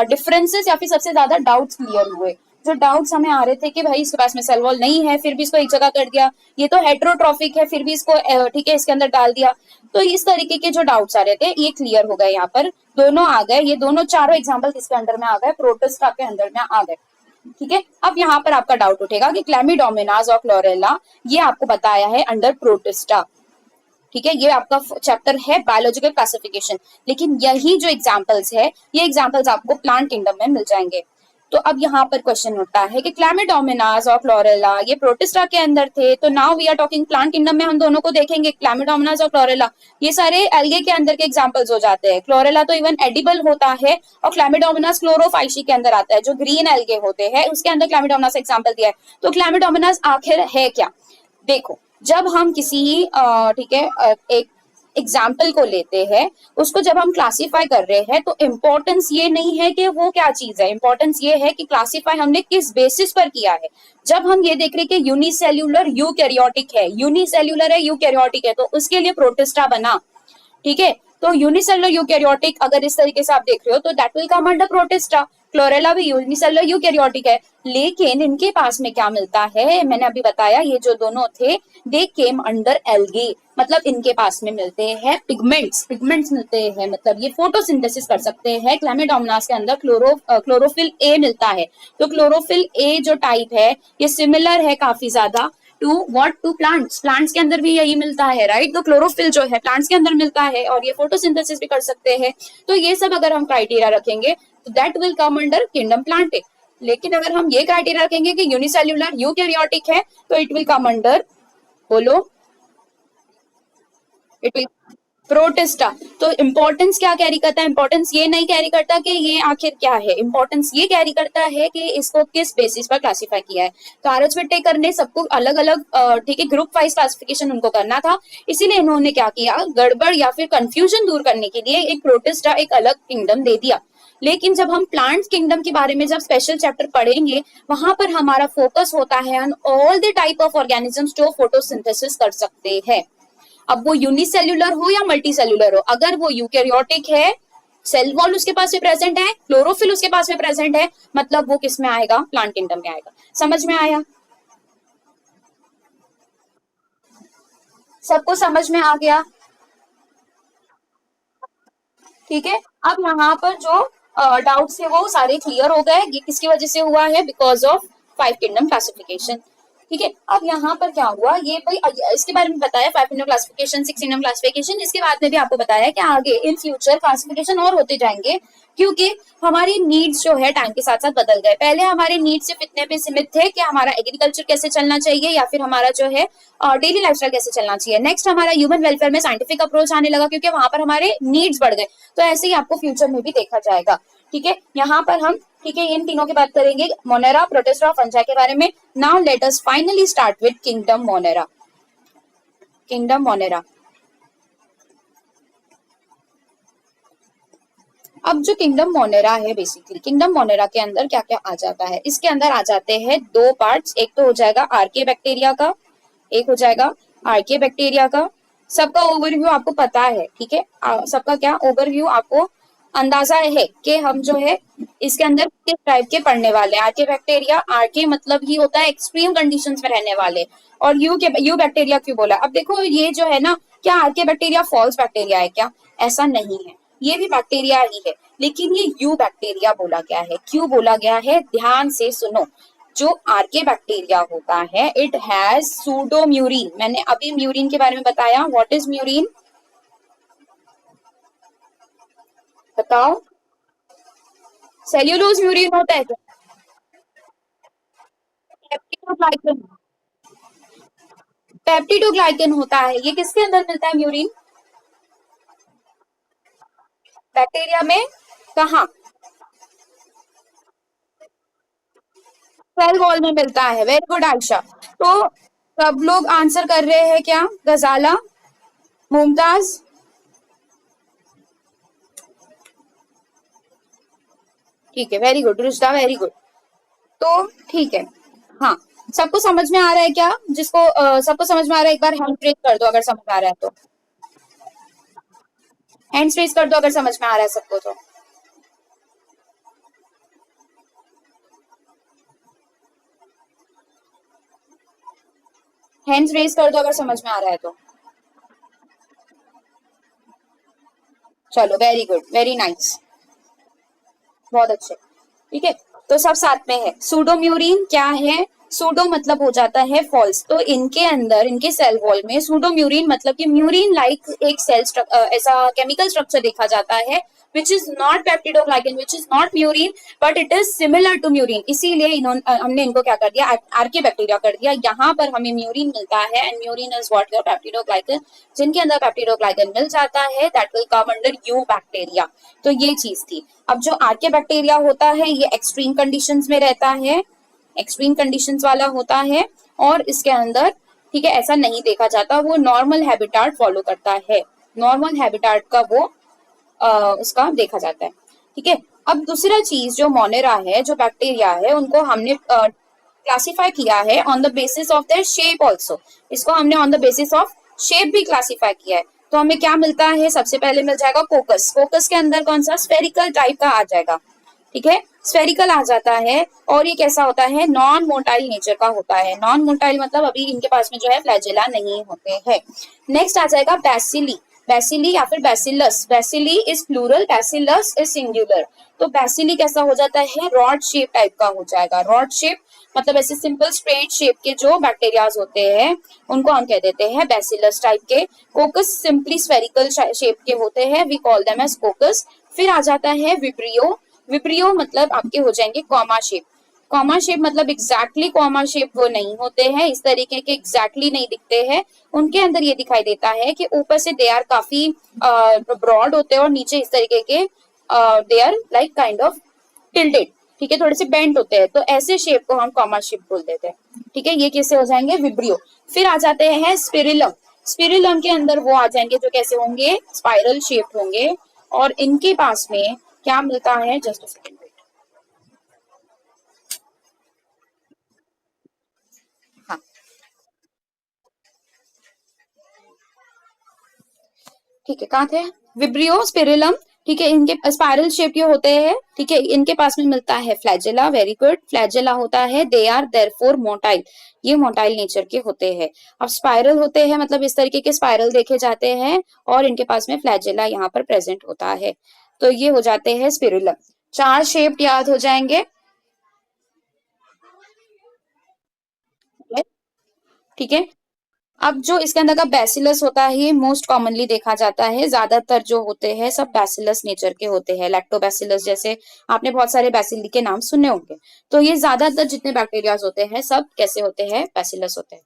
A: डिफरेंसेस या फिर सबसे ज्यादा डाउट्स क्लियर हुए। जो डाउट्स हमें आ रहे थे कि भाई इसके पास में सेल वॉल नहीं है फिर भी इसको एक जगह कर दिया, ये तो हेट्रोट्रॉफिक है फिर भी इसको ठीक है इसके अंदर डाल दिया, तो इस तरीके के जो डाउट्स आ रहे थे ये क्लियर हो गए, यहाँ पर दोनों आ गए, ये दोनों चारों एग्जाम्पल किसके अंदर में आ गए, प्रोटिस्टा के अंदर में आ गए। ठीक है, अब यहाँ पर आपका डाउट उठेगा कि क्लैमिडोमोनास और क्लोरेला ये आपको बताया है अंडर प्रोटिस्टा। ठीक है, ये आपका चैप्टर है बायोलॉजिकल क्लासिफिकेशन, लेकिन यही जो एग्जांपल्स है ये एग्जांपल्स आपको प्लांट किंगडम में मिल जाएंगे। तो अब यहाँ पर क्वेश्चन उठता है कि क्लैमिडोमोनास और क्लोरेला ये प्रोटिस्टा के अंदर थे, तो now we are talking plant kingdom में हम दोनों को देखेंगे, क्लैमिडोमोनास और क्लोरेला ये सारे एल्गे के अंदर के एग्जांपल्स हो जाते हैं। क्लोरेला तो इवन एडिबल होता है और क्लैमिडोमोनास क्लोरोफाइशी के अंदर आता है, जो ग्रीन एल्गे होते हैं उसके अंदर क्लैमिडोमोनास एग्जांपल दिया है। तो क्लैमिडोमोनास आखिर है क्या, देखो जब हम किसी ठीक है एक एग्जाम्पल को लेते हैं, उसको जब हम क्लासिफाई कर रहे हैं तो इम्पोर्टेंस ये नहीं है कि वो क्या चीज है, इम्पोर्टेंस ये है कि क्लासिफाई हमने किस बेसिस पर किया है। जब हम ये देख रहे हैं कि यूनिसेल्यूलर यूकैरियोटिक है, यूनिसेल्यूलर है यूकैरियोटिक है, तो उसके लिए प्रोटिस्टा बना। ठीक है, तो यूनिसेलुलर यूकैरियोटिक अगर इस तरीके से आप देख रहे हो तो that will come under protista. Chlorella भी यूनिसेलुलर यूकैरियोटिक है, लेकिन इनके पास में क्या मिलता है, मैंने अभी बताया ये जो दोनों थे दे केम अंडर एल्गी, मतलब इनके पास में मिलते हैं पिगमेंट्स, पिगमेंट्स मिलते हैं, मतलब ये फोटोसिंथेसिस कर सकते हैं। क्लैमिडोमोनास के अंदर क्लोरोफिल ए मिलता है, तो क्लोरोफिल ए जो टाइप है ये सिमिलर है काफी ज्यादा to what, to plants, plants के अंदर भी यही मिलता है राइट। तो क्लोरोफिल जो है प्लांट्स के अंदर मिलता है और ये फोटोसिंथेसिस भी कर सकते हैं, तो ये सब अगर हम क्राइटेरिया रखेंगे तो that will come under kingdom Plantae. लेकिन अगर हम ये क्राइटेरिया रखेंगे कि यूनिसेल्यूलर यूकैरियोटिक है तो इट विल कम अंडर, बोलो, इट विल प्रोटिस्टा। तो इंपॉर्टेंस क्या कैरी करता है, इंपॉर्टेंस ये नहीं कैरी करता कि ये आखिर क्या है, इंपॉर्टेंस ये कैरी करता है कि इसको किस बेसिस पर क्लासिफाई किया है। तो आर.एच. विटेकर ने सबको अलग अलग ठीक है ग्रुप वाइज क्लासिफिकेशन उनको करना था, इसीलिए इन्होंने क्या किया, गड़बड़ या फिर कंफ्यूजन दूर करने के लिए एक प्रोटिस्टा एक अलग किंगडम दे दिया। लेकिन जब हम प्लांट किंगडम के बारे में जब स्पेशल चैप्टर पढ़ेंगे वहां पर हमारा फोकस होता है on all the type of organisms जो फोटोसिंथेसिस कर सकते हैं। अब वो यूनिसेल्युलर हो या मल्टीसेल्युलर हो, अगर वो यूकैरियोटिक है, सेल वॉल उसके पास में प्रेजेंट है, क्लोरोफिल उसके पास में प्रेजेंट है, मतलब वो किस में आएगा, प्लांट किंगडम में आएगा। समझ में आया, सबको समझ में आ गया। ठीक है, अब यहाँ पर जो डाउट्स थे वो सारे क्लियर हो गए, ये किसकी वजह से हुआ है, because of five kingdom classification. ठीक है, अब यहाँ पर क्या हुआ, ये भाई इसके बारे में बताया, five kingdom classification, six kingdom classification, इसके बाद में भी आपको बताया कि आगे इन फ्यूचर क्लासिफिकेशन और होते जाएंगे, क्योंकि हमारी नीड्स जो है टाइम के साथ साथ बदल गए। पहले हमारे नीड्स सिर्फ इतने पे सीमित थे कि हमारा एग्रीकल्चर कैसे चलना चाहिए या फिर हमारा जो है डेली लाइफस्टाइल कैसे चलना चाहिए। नेक्स्ट हमारा ह्यूमन वेलफेयर में साइंटिफिक अप्रोच आने लगा, क्योंकि वहां पर हमारे नीड्स बढ़ गए। तो ऐसे ही आपको फ्यूचर में भी देखा जाएगा। ठीक है, यहाँ पर हम ठीक है इन तीनों की बात करेंगे, मोनेरा, प्रोटिस्टा, फंजाई के बारे में। Now let us finally start with kingdom Monera. Kingdom Monera, अब जो किंगडम मोनेरा है, बेसिकली किंगडम मोनेरा के अंदर क्या क्या आ जाता है, इसके अंदर आ जाते हैं दो पार्ट्स, एक तो हो जाएगा आर्के बैक्टीरिया का, एक हो जाएगा आर्के बैक्टीरिया का। सबका ओवरव्यू आपको पता है, ठीक है, सबका क्या ओवरव्यू आपको अंदाजा है कि हम जो है इसके अंदर किस टाइप के पढ़ने वाले हैं। आर्के बैक्टीरिया, आर्के मतलब ही होता है एक्सट्रीम कंडीशंस में रहने वाले, और यू बैक्टीरिया क्यों बोला, अब देखो ये जो है ना, क्या आर्के बैक्टीरिया फॉल्स बैक्टीरिया है क्या, ऐसा नहीं है, ये भी बैक्टीरिया ही है, लेकिन ये यू बैक्टीरिया बोला गया है। क्यों बोला गया है, ध्यान से सुनो। जो आर्के बैक्टीरिया होता है इट हैज सूडोम्यूरिन, मैंने अभी म्यूरिन के बारे में बताया, व्हाट इज म्यूरिन, बताओ, सेल्यूलोज म्यूरिन होता है क्या, पेप्टिडोग्लाइकन, पेप्टिडोग्लाइकन होता है, ये किसके अंदर मिलता है म्यूरिन, बैक्टीरिया में, कहाँ, सेल वॉल में मिलता है। Very good Ayesha. तो सब लोग आंसर कर रहे हैं क्या, गजाला, मुमताज, ठीक है, very good Rushda, very good. तो ठीक है, हाँ, सबको समझ में आ रहा है क्या, जिसको सबको समझ में आ रहा है एक बार हैंड रेज कर दो अगर समझ आ रहा है तो, हैंड रेज कर दो अगर समझ में आ रहा है सबको तो। हैंड्स रेज कर दो अगर समझ में आ रहा है तो। चलो वेरी गुड, वेरी नाइस, बहुत अच्छे। ठीक है, तो सब साथ में है। सूडोम्यूरिन क्या है? सूडो मतलब हो जाता है फॉल्स, तो इनके अंदर, इनके सेल वॉल में सूडोम्यूरिन मतलब कि म्यूरिन लाइक एक सेल ऐसा केमिकल स्ट्रक्चर देखा जाता है which is not peptidoglycan, which is not murine, but it is similar to murine। इसीलिए इन्होंने, हमने इनको क्या कर दिया, आर्के बैक्टीरिया कर दिया। यहाँ पर हमें म्यूरिन मिलता है, and murein is what, your peptidoglycan. जिनके अंदर पेप्टिडोग्लाइकन मिल जाता है that will come under eubacteria. तो ये चीज थी। अब जो आर्के बैक्टीरिया होता है ये एक्सट्रीम कंडीशंस में रहता है, एक्सट्रीम कंडीशंस वाला होता है, और इसके अंदर ठीक है ऐसा नहीं देखा जाता, वो नॉर्मल हैबिटाट फॉलो करता है, नॉर्मल हैबिटाट का वो उसका देखा जाता है। ठीक है, अब दूसरा चीज जो मोनेरा है, जो बैक्टीरिया है, उनको हमने क्लासिफाई किया है on the basis of their shape also. इसको हमने on the basis of shape भी क्लासिफाई किया है। तो हमें क्या मिलता है, सबसे पहले मिल जाएगा कोकस। कोकस के अंदर कौन सा, स्फेरिकल टाइप का आ जाएगा। ठीक है, स्फेरिकल आ जाता है, और ये कैसा होता है, नॉन मोटाइल नेचर का होता है। नॉन मोटाइल मतलब अभी इनके पास में जो है फ्लैजेला नहीं होते हैं। नेक्स्ट आ जाएगा बैसिली। बैसिली या फिर bacillus. Bacilli is plural, bacillus is singular. तो बैसिली कैसा हो जाता है, रॉड शेप टाइप का हो जाएगा। रॉड शेप मतलब ऐसे सिंपल स्ट्रेट शेप के जो बैक्टीरियाज होते हैं उनको हम कह देते हैं बैसिलस टाइप के। कोकस सिंपली स्फेरिकल शेप के होते हैं, we call them as coccus. फिर आ जाता है विब्रियो। विब्रियो मतलब आपके हो जाएंगे कॉमा शेप। कॉमा शेप मतलब एग्जैक्टली कॉमा शेप वो नहीं होते हैं, इस तरीके के एग्जैक्टली नहीं दिखते हैं। उनके अंदर ये दिखाई देता है कि ऊपर से दे आर काफी ब्रॉड होते हैं, और नीचे इस तरीके के they are like kind of tilted. ठीक है, थोड़े से बेंट होते हैं, तो ऐसे शेप को हम कॉमा शेप बोल देते हैं। ठीक है, ये कैसे हो जाएंगे, विब्रियो। फिर आ जाते हैं स्पिरिलम। स्पिरिलम के अंदर वो आ जाएंगे जो कैसे होंगे, स्पाइरल शेप होंगे, और इनके पास में क्या मिलता है, जस्ट अ सेकंड। हाँ, ठीक है, कहाँ थे, विब्रियो, स्पिरिलम। ठीक है, इनके स्पाइरल शेप के होते हैं। ठीक है, इनके पास में मिलता है फ्लैजेला। वेरी गुड, फ्लैजेला होता है, दे आर देयरफॉर मोटाइल, ये मोटाइल नेचर के होते हैं। अब स्पाइरल होते हैं मतलब इस तरीके के स्पाइरल देखे जाते हैं, और इनके पास में फ्लैजेला यहाँ पर प्रेजेंट होता है। तो ये हो जाते हैं स्पिरुलम। चार शेप याद हो जाएंगे। ठीक है, अब जो इसके अंदर का बैसिलस होता है ये मोस्ट कॉमनली देखा जाता है। ज्यादातर जो होते हैं सब बैसिलस नेचर के होते हैं, लैक्टोबैसिलस जैसे आपने बहुत सारे बैसिली के नाम सुने होंगे। तो ये ज्यादातर जितने बैक्टीरियाज होते हैं सब कैसे होते हैं, बैसिलस होते हैं।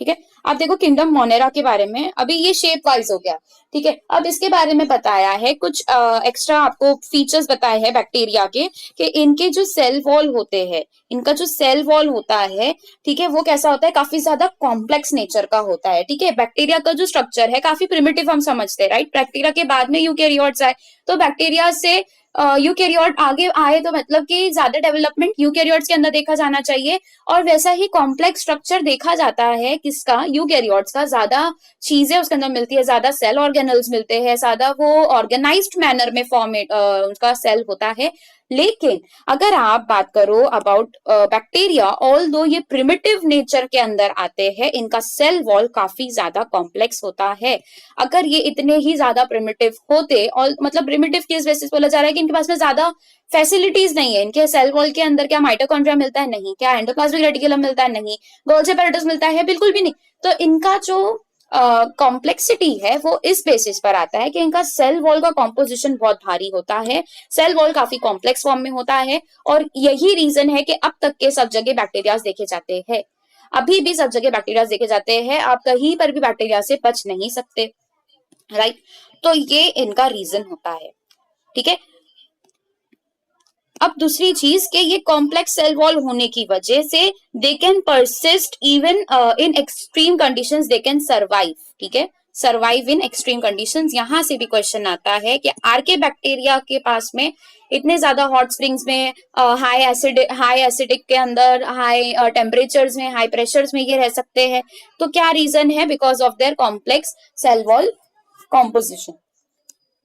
A: ठीक है, आप देखो किंगडम मोनेरा के बारे में, अभी ये शेप वाइज हो गया। ठीक है, अब इसके बारे में बताया है कुछ एक्स्ट्रा आपको फीचर्स बताए हैं बैक्टीरिया के, कि इनके जो सेल वॉल होते हैं, इनका जो सेल वॉल होता है, ठीक है, वो कैसा होता है, काफी ज्यादा कॉम्प्लेक्स नेचर का होता है। ठीक है, बैक्टीरिया का जो स्ट्रक्चर है काफी प्रिमिटिव हम समझते हैं, राइट। बैक्टीरिया के बाद में यूकेरियोट्स आए, तो बैक्टीरिया से यूकेरियोट आगे आए, तो मतलब कि ज्यादा डेवलपमेंट यूकेरियोट्स के अंदर देखा जाना चाहिए। और वैसा ही कॉम्प्लेक्स स्ट्रक्चर देखा जाता है किसका, यूकेरियोट्स का। ज्यादा चीजें उसके अंदर मिलती है, ज्यादा सेल ऑर्गेनल्स मिलते हैं, ज्यादा वो ऑर्गेनाइज्ड मैनर में फॉर्मेट उनका सेल होता है। लेकिन अगर आप बात करो अबाउट बैक्टीरिया, ऑल दो ये प्रिमिटिव नेचर के अंदर आते हैं, इनका सेल वॉल काफी ज्यादा कॉम्प्लेक्स होता है। अगर ये इतने ही ज्यादा प्रिमिटिव होते, और मतलब प्रिमिटिव किस बेसिस बोला जा रहा है कि इनके पास में ज्यादा फैसिलिटीज नहीं है। इनके सेल वॉल के अंदर क्या माइटोकॉन्ड्रिया मिलता है, नहीं। क्या एंडोप्लाज्मिक रेटिकुलम मिलता है, नहीं। गोल्गी एपेरेटस मिलता है, बिल्कुल भी नहीं। तो इनका जो कॉम्प्लेक्सिटी है वो इस बेसिस पर आता है कि इनका सेल वॉल का कॉम्पोजिशन बहुत भारी होता है, सेल वॉल काफी कॉम्प्लेक्स फॉर्म में होता है। और यही रीजन है कि अब तक के सब जगह बैक्टीरिया देखे जाते हैं, अभी भी सब जगह बैक्टीरिया देखे जाते हैं, आप कहीं पर भी बैक्टीरिया से बच नहीं सकते, राइट। तो ये इनका रीजन होता है। ठीक है, अब दूसरी चीज कि ये कॉम्प्लेक्स सेल वॉल होने की वजह से they can persist even in extreme conditions, they can survive. ठीक है, सर्वाइव इन एक्सट्रीम कंडीशंस। यहां से भी क्वेश्चन आता है कि आर्के बैक्टीरिया के पास में इतने ज्यादा हॉट स्प्रिंग्स में, हाई एसिडिक के अंदर, हाई टेम्परेचर्स में, हाई प्रेशर्स में ये रह सकते हैं। तो क्या रीजन है, because of their complex cell wall composition.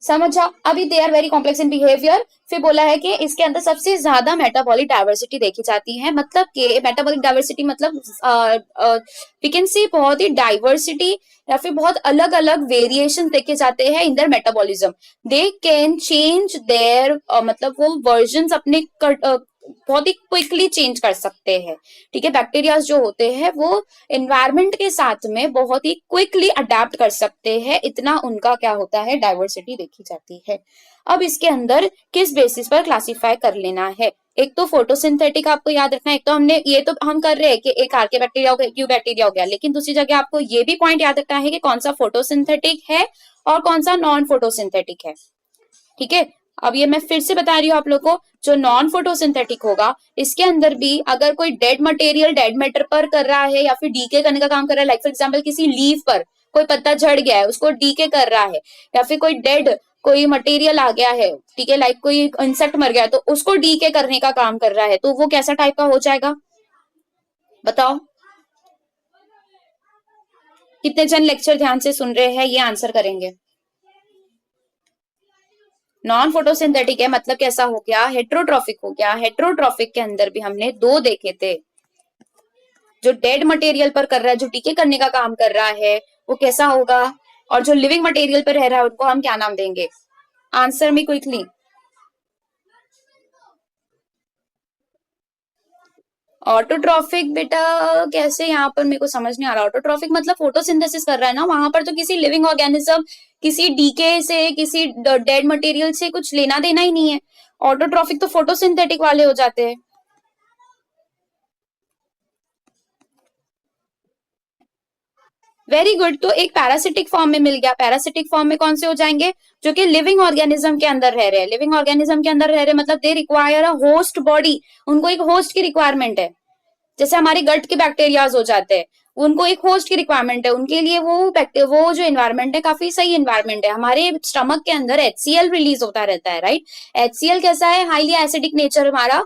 A: समझा? अभी they are very complex in behaviour. फिर बोला है कि इसके अंदर सबसे ज्यादा मेटाबॉलिक डाइवर्सिटी देखी जाती है, मतलब कि मेटाबॉलिक डाइवर्सिटी मतलब वी कैन सी बहुत ही डाइवर्सिटी या फिर बहुत अलग अलग वेरिएशन देखे जाते हैं in their metabolism. They can change their मतलब वो वर्जन अपने बहुत ही क्विकली चेंज कर सकते हैं। ठीक है, बैक्टीरिया जो होते हैं वो एनवायरमेंट के साथ में बहुत ही क्विकली अडेप्ट कर सकते हैं, इतना उनका क्या होता है डाइवर्सिटी देखी जाती है। अब इसके अंदर किस बेसिस पर क्लासिफाई कर लेना है, एक तो फोटोसिंथेटिक आपको याद रखना है। एक तो हमने ये तो हम कर रहे हैं कि एक आर्के बैक्टीरिया हो गया, क्यू बैक्टीरिया हो गया, लेकिन दूसरी जगह आपको ये भी पॉइंट याद रखना है कि कौन सा फोटोसिंथेटिक है और कौन सा नॉन फोटोसिंथेटिक है। ठीक है, अब ये मैं फिर से बता रही हूँ आप लोग को, जो नॉन फोटोसिंथेटिक होगा इसके अंदर भी अगर कोई डेड मटेरियल डेड मैटर पर कर रहा है या फिर डीके करने का काम कर रहा है, लाइक फॉर एग्जांपल किसी लीफ पर कोई पत्ता झड़ गया है उसको डीके कर रहा है, या फिर कोई डेड कोई मटेरियल आ गया है, ठीक है, लाइक कोई इंसेक्ट मर गया है तो उसको डीके करने का काम कर रहा है, तो वो कैसा टाइप का हो जाएगा बताओ? कितने जन लेक्चर ध्यान से सुन रहे हैं ये आंसर करेंगे? नॉन फोटोसिंथेटिक है मतलब कैसा हो गया, हेट्रोट्रॉफिक हो गया। हेट्रोट्रॉफिक के अंदर भी हमने दो देखे थे, जो डेड मटेरियल पर कर रहा है, जो डीके करने का काम कर रहा है वो कैसा होगा, और जो लिविंग मटेरियल पर रह रहा है उनको हम क्या नाम देंगे? Answer me quickly. ऑटोट्रॉफिक बेटा कैसे, यहाँ पर मेरे को समझ नहीं आ रहा। ऑटोट्रॉफिक मतलब फोटोसिंथेसिस कर रहा है ना, वहां पर तो किसी लिविंग ऑर्गेनिज्म किसी डीके से किसी डेड मटेरियल से कुछ लेना देना ही नहीं है। ऑटोट्रॉफिक तो फोटोसिंथेटिक वाले हो जाते हैं। वेरी गुड, तो एक पैरासिटिक फॉर्म में मिल गया। पैरासिटिक फॉर्म में कौन से हो जाएंगे? जो कि लिविंग ऑर्गेनिज्म के अंदर रह रहे हैं। लिविंग ऑर्गेनिज्म के अंदर रह रहे मतलब they require a host body, उनको एक होस्ट की रिक्वायरमेंट है। जैसे हमारे गट के बैक्टीरियाज हो जाते हैं, उनको एक होस्ट की रिक्वायरमेंट है, उनके लिए वो जो एनवायरमेंट है काफी सही एनवायरमेंट है। हमारे स्टमक के अंदर HCl रिलीज होता रहता है, राइट? HCl कैसा है, हाईली एसिडिक नेचर हमारा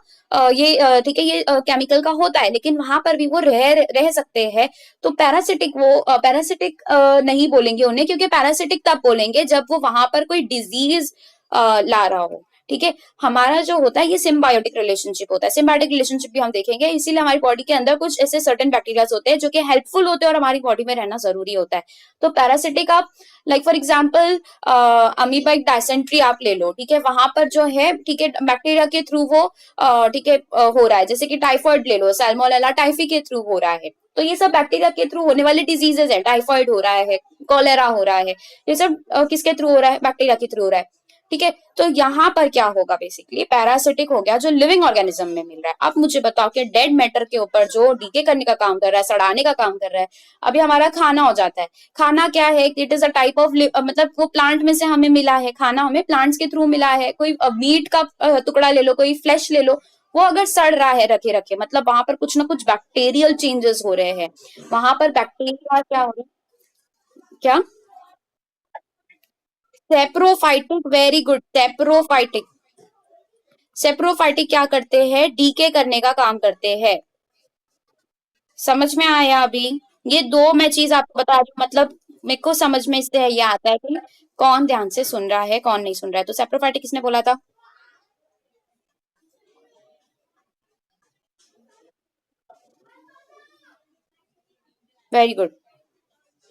A: ये ठीक है, ये केमिकल का होता है, लेकिन वहां पर भी वो रह सकते हैं। तो पैरासिटिक वो पैरासिटिक नहीं बोलेंगे उन्हें, क्योंकि पैरासिटिक तब बोलेंगे जब वो वहां पर कोई डिजीज ला रहा हो। ठीक है, हमारा जो होता है ये सिम्बायोटिक रिलेशनशिप होता है। सिम्बायोटिक रिलेशनशिप भी हम देखेंगे, इसीलिए हमारी बॉडी के अंदर कुछ ऐसे सर्टेन बैक्टीरिया होते हैं जो कि हेल्पफुल होते हैं और हमारी बॉडी में रहना जरूरी होता है। तो पैरासिटिक आप लाइक फॉर एग्जांपल अमीबाइक डायसेंट्री आप ले लो, ठीक है, वहां पर जो है ठीक है बैक्टीरिया के थ्रू वो ठीक है हो रहा है। जैसे कि टाइफॉइड ले लो, सैल्मोनेला टाइफी के थ्रू हो रहा है, तो ये सब बैक्टीरिया के थ्रू होने वाले डिजीजेस है। टाइफॉइड हो रहा है, कॉलेरा हो रहा है, ये सब किसके थ्रू हो रहा है? बैक्टीरिया के थ्रू हो रहा है। ठीक है, तो यहाँ पर क्या होगा, बेसिकली पैरासिटिक हो गया जो लिविंग ऑर्गेनिज्म में मिल रहा है। अब मुझे बताओ कि डेड मैटर के ऊपर जो डीके करने का काम कर रहा है, सड़ाने का काम कर रहा है, अभी हमारा खाना हो जाता है। खाना क्या है? It is a type of मतलब वो प्लांट में से हमें मिला है, खाना हमें प्लांट्स के थ्रू मिला है। कोई मीट का टुकड़ा ले लो, कोई फ्लैश ले लो, वो अगर सड़ रहा है रखे रखे मतलब वहां पर कुछ ना कुछ बैक्टीरियल चेंजेस हो रहे हैं। वहां पर बैक्टीरिया क्या हो रहा है? क्या? Saprophytic, very good, saprophytic. Saprophytic क्या करते हैं? डीके करने का काम करते हैं। समझ में आया अभी? ये दो मैं चीज आपको बता रही हूँ, मतलब मेरे को समझ में इससे ये आता है कि कौन ध्यान से सुन रहा है कौन नहीं सुन रहा है। तो सेप्रोफाइटिक किसने बोला था? वेरी गुड,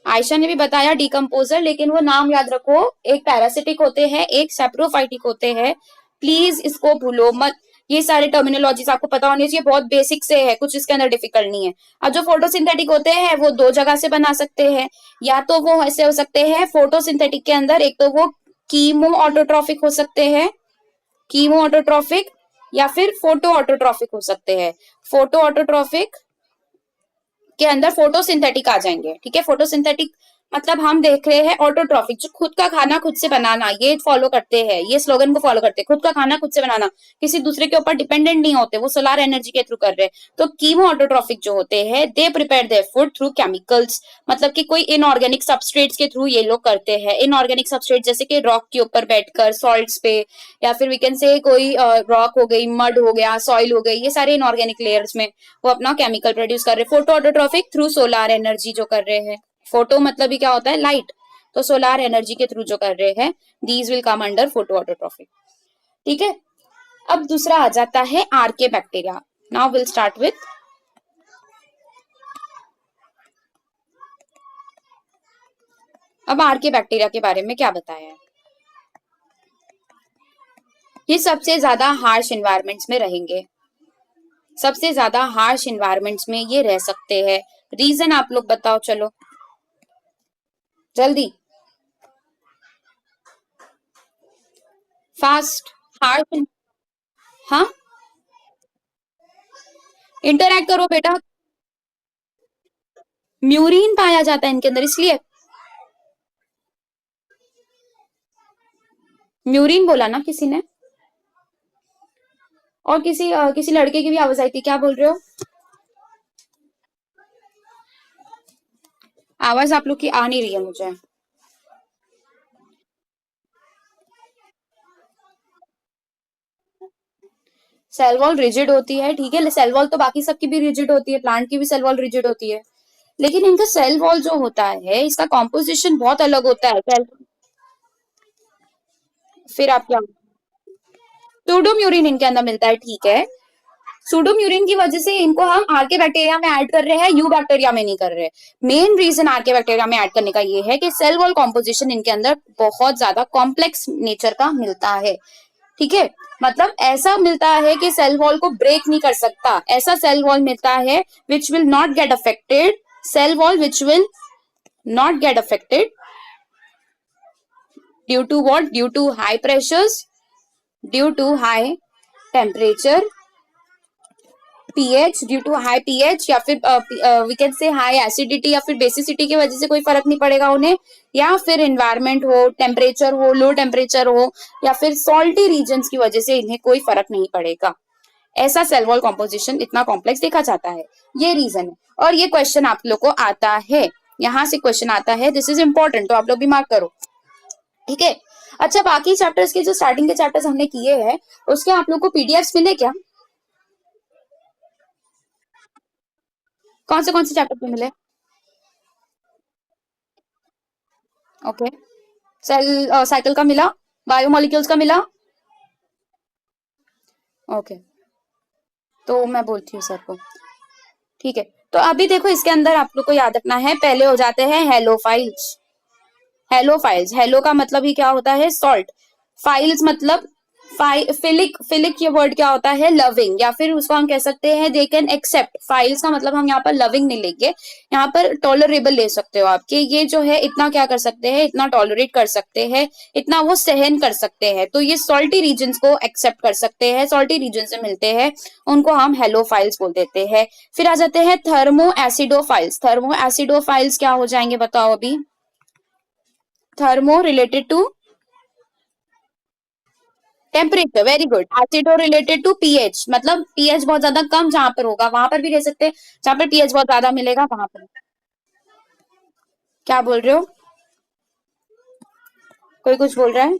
A: आयशा ने भी बताया डिकम्पोजर, लेकिन वो नाम याद रखो, एक पैरासिटिक होते हैं एक सेप्रोफाइटिक होते हैं। प्लीज इसको भूलो मत, ये सारे टर्मिनोलॉजीज आपको पता होनी चाहिए, बहुत बेसिक से है, कुछ इसके अंदर डिफिकल्ट नहीं है। अब जो फोटोसिंथेटिक होते हैं वो दो जगह से बना सकते हैं, या तो वो ऐसे हो सकते हैं फोटोसिंथेटिक के अंदर, एक तो वो कीमो ऑटोट्रॉफिक हो सकते हैं, कीमो ऑटोट्रॉफिक, या फिर फोटो ऑटोट्रॉफिक हो सकते हैं। फोटो ऑटोट्रॉफिक के अंदर फोटोसिंथेटिक आ जाएंगे। ठीक है, फोटोसिंथेटिक मतलब हम देख रहे हैं ऑटोट्रॉफिक, जो खुद का खाना खुद से बनाना, ये फॉलो करते हैं, ये स्लोगन को फॉलो करते हैं, खुद का खाना खुद से बनाना, किसी दूसरे के ऊपर डिपेंडेंट नहीं होते, वो सोलर एनर्जी के थ्रू कर रहे हैं। तो कीमो ऑटोट्रॉफिक जो होते हैं they prepare their food through chemicals, मतलब कि कोई इनऑर्गेनिक सबस्ट्रेट्स के थ्रू ये लोग करते हैं। इनऑर्गेनिक सबस्ट्रेट जैसे कि रॉक के ऊपर बैठकर सॉल्ट्स पे, या फिर वी कैन से कोई रॉक हो गई, मड हो गया, सॉइल हो गई, ये सारे इनऑर्गेनिक लेयर्स में वो अपना केमिकल प्रोड्यूस कर रहे हैं। Photo autotrophic through solar energy जो कर रहे हैं। फोटो मतलब ही क्या होता है? लाइट। तो सोलार एनर्जी के थ्रू जो कर रहे हैं, these will come under photo autotrophic. ठीक है, अब दूसरा आ जाता है archaebacteria. Now will start with अब आर्के बैक्टीरिया के बारे में क्या बताया है। ये सबसे ज्यादा हार्श इन्वायरमेंट्स में रहेंगे, सबसे ज्यादा हार्श इन्वायरमेंट्स में ये रह सकते हैं। रीजन आप लोग बताओ, चलो जल्दी, फास्ट। हार्श, हाँ इंटरैक्ट करो बेटा, म्यूरिन पाया जाता है इनके अंदर, इसलिए म्यूरिन बोला ना किसी ने। और किसी लड़के की भी आवाज आई थी, क्या बोल रहे हो? आवाज आप लोग की आ नहीं रही है मुझे। सेल वॉल रिजिड होती है, ठीक है, सेल वॉल तो बाकी सबकी भी रिजिड होती है, प्लांट की भी सेल वॉल रिजिड होती है, लेकिन इनका सेल वॉल जो होता है इसका कॉम्पोजिशन बहुत अलग होता है। सेल, फिर आप क्या, सूडोम्यूरिन इनके अंदर मिलता है, ठीक है। सूडोम्यूरिन की वजह से इनको हम आर्के बैक्टीरिया में ऐड कर रहे हैं, यू बैक्टीरिया में नहीं कर रहे। मेन रीजन आर्के बैक्टीरिया में ऐड करने का ये है कि सेल वॉल कॉम्पोजिशन इनके अंदर बहुत ज्यादा कॉम्प्लेक्स नेचर का मिलता है, ठीक है। मतलब ऐसा मिलता है कि सेल वॉल को ब्रेक नहीं कर सकता, ऐसा सेल वॉल मिलता है which will not get affected, cell wall which will not get affected due to what, due to high pressures, due to high temperature, pH, due to high pH, या फिर we can say high acidity या फिर basicity की वजह से कोई फर्क नहीं पड़ेगा उन्हें, या फिर एनवायरमेंट हो, टेम्परेचर हो, लो टेम्परेचर हो, या फिर सॉल्टी रीजन्स की वजह से इन्हें कोई फर्क नहीं पड़ेगा। ऐसा सेल वॉल कॉम्पोजिशन इतना कॉम्प्लेक्स देखा जाता है, ये रीजन है। और ये क्वेश्चन आप लोग को आता है, यहाँ से क्वेश्चन आता है, दिस इज इंपॉर्टेंट, तो आप लोग भी मार्क करो, ठीक है। अच्छा, बाकी चैप्टर्स के जो स्टार्टिंग के चैप्टर्स हमने किए हैं उसके आप लोग को पीडीएफ्स मिले क्या? कौन से चैप्टर पे मिले? ओके, सेल साइकिल का मिला, बायोमोलिक्यूल्स का मिला, ओके, तो मैं बोलती हूँ सर को, ठीक है। तो अभी देखो इसके अंदर आप लोग को याद रखना है, पहले हो जाते हैं हेलोफाइल्स। हेलोफाइल्स, हेलो का मतलब ही क्या होता है, सॉल्ट। फाइल्स मतलब फिलिक, फिलिक ये वर्ड क्या होता है, लविंग, या फिर उसको हम कह सकते हैं दे कैन एक्सेप्ट। फाइल्स का मतलब हम यहाँ पर लविंग नहीं लेंगे, यहाँ पर टॉलरेबल ले सकते हो आपके, ये जो है इतना क्या कर सकते हैं, इतना टॉलरेट कर सकते हैं, इतना वो सहन कर सकते हैं, तो ये सॉल्टी रीजन को एक्सेप्ट कर सकते हैं, सॉल्टी रीजन से मिलते हैं, उनको हम हेलोफाइल्स बोल देते हैं। फिर आ जाते हैं थर्मो एसिडोफाइल्स। थर्मो एसिडोफाइल्स क्या हो जाएंगे बताओ अभी? Thermo related to temperature, very good. Acido related to pH, मतलब पीएच बहुत ज्यादा कम जहां पर होगा वहां पर भी रह सकते हैं, जहां पर पीएच बहुत ज्यादा मिलेगा वहां पर। क्या बोल रहे हो? कोई कुछ बोल रहा है?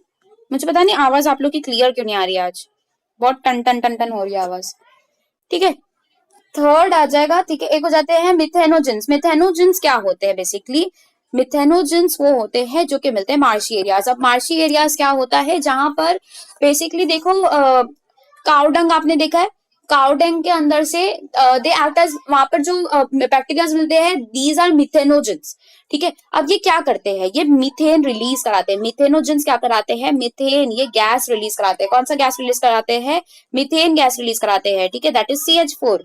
A: मुझे पता नहीं आवाज आप लोग की क्लियर क्यों नहीं आ रही है आज, बहुत टन टन टन टन हो रही है आवाज, ठीक है। थर्ड आ जाएगा, ठीक है। एक हो जाते हैं मिथेनोजेंस। मिथेनोजेंस क्या होते हैं बेसिकली? मिथेनोजेंस वो होते हैं जो कि मिलते हैं मार्शी एरियाज। अब मार्शी एरियाज क्या होता है, जहां पर बेसिकली देखो काउडंग आपने देखा है, काउडंग के अंदर से दे एक्ट एज, वहां पर जो बैक्टीरिया मिलते हैं दीज आर मिथेनोजेंस, ठीक है। अब ये क्या करते हैं, ये मीथेन रिलीज कराते हैं। मिथेनोजेंस क्या कराते हैं, मीथेन ये गैस रिलीज कराते हैं। कौन सा गैस रिलीज कराते हैं? मीथेन गैस रिलीज कराते हैं, ठीक है, दैट इज CH4,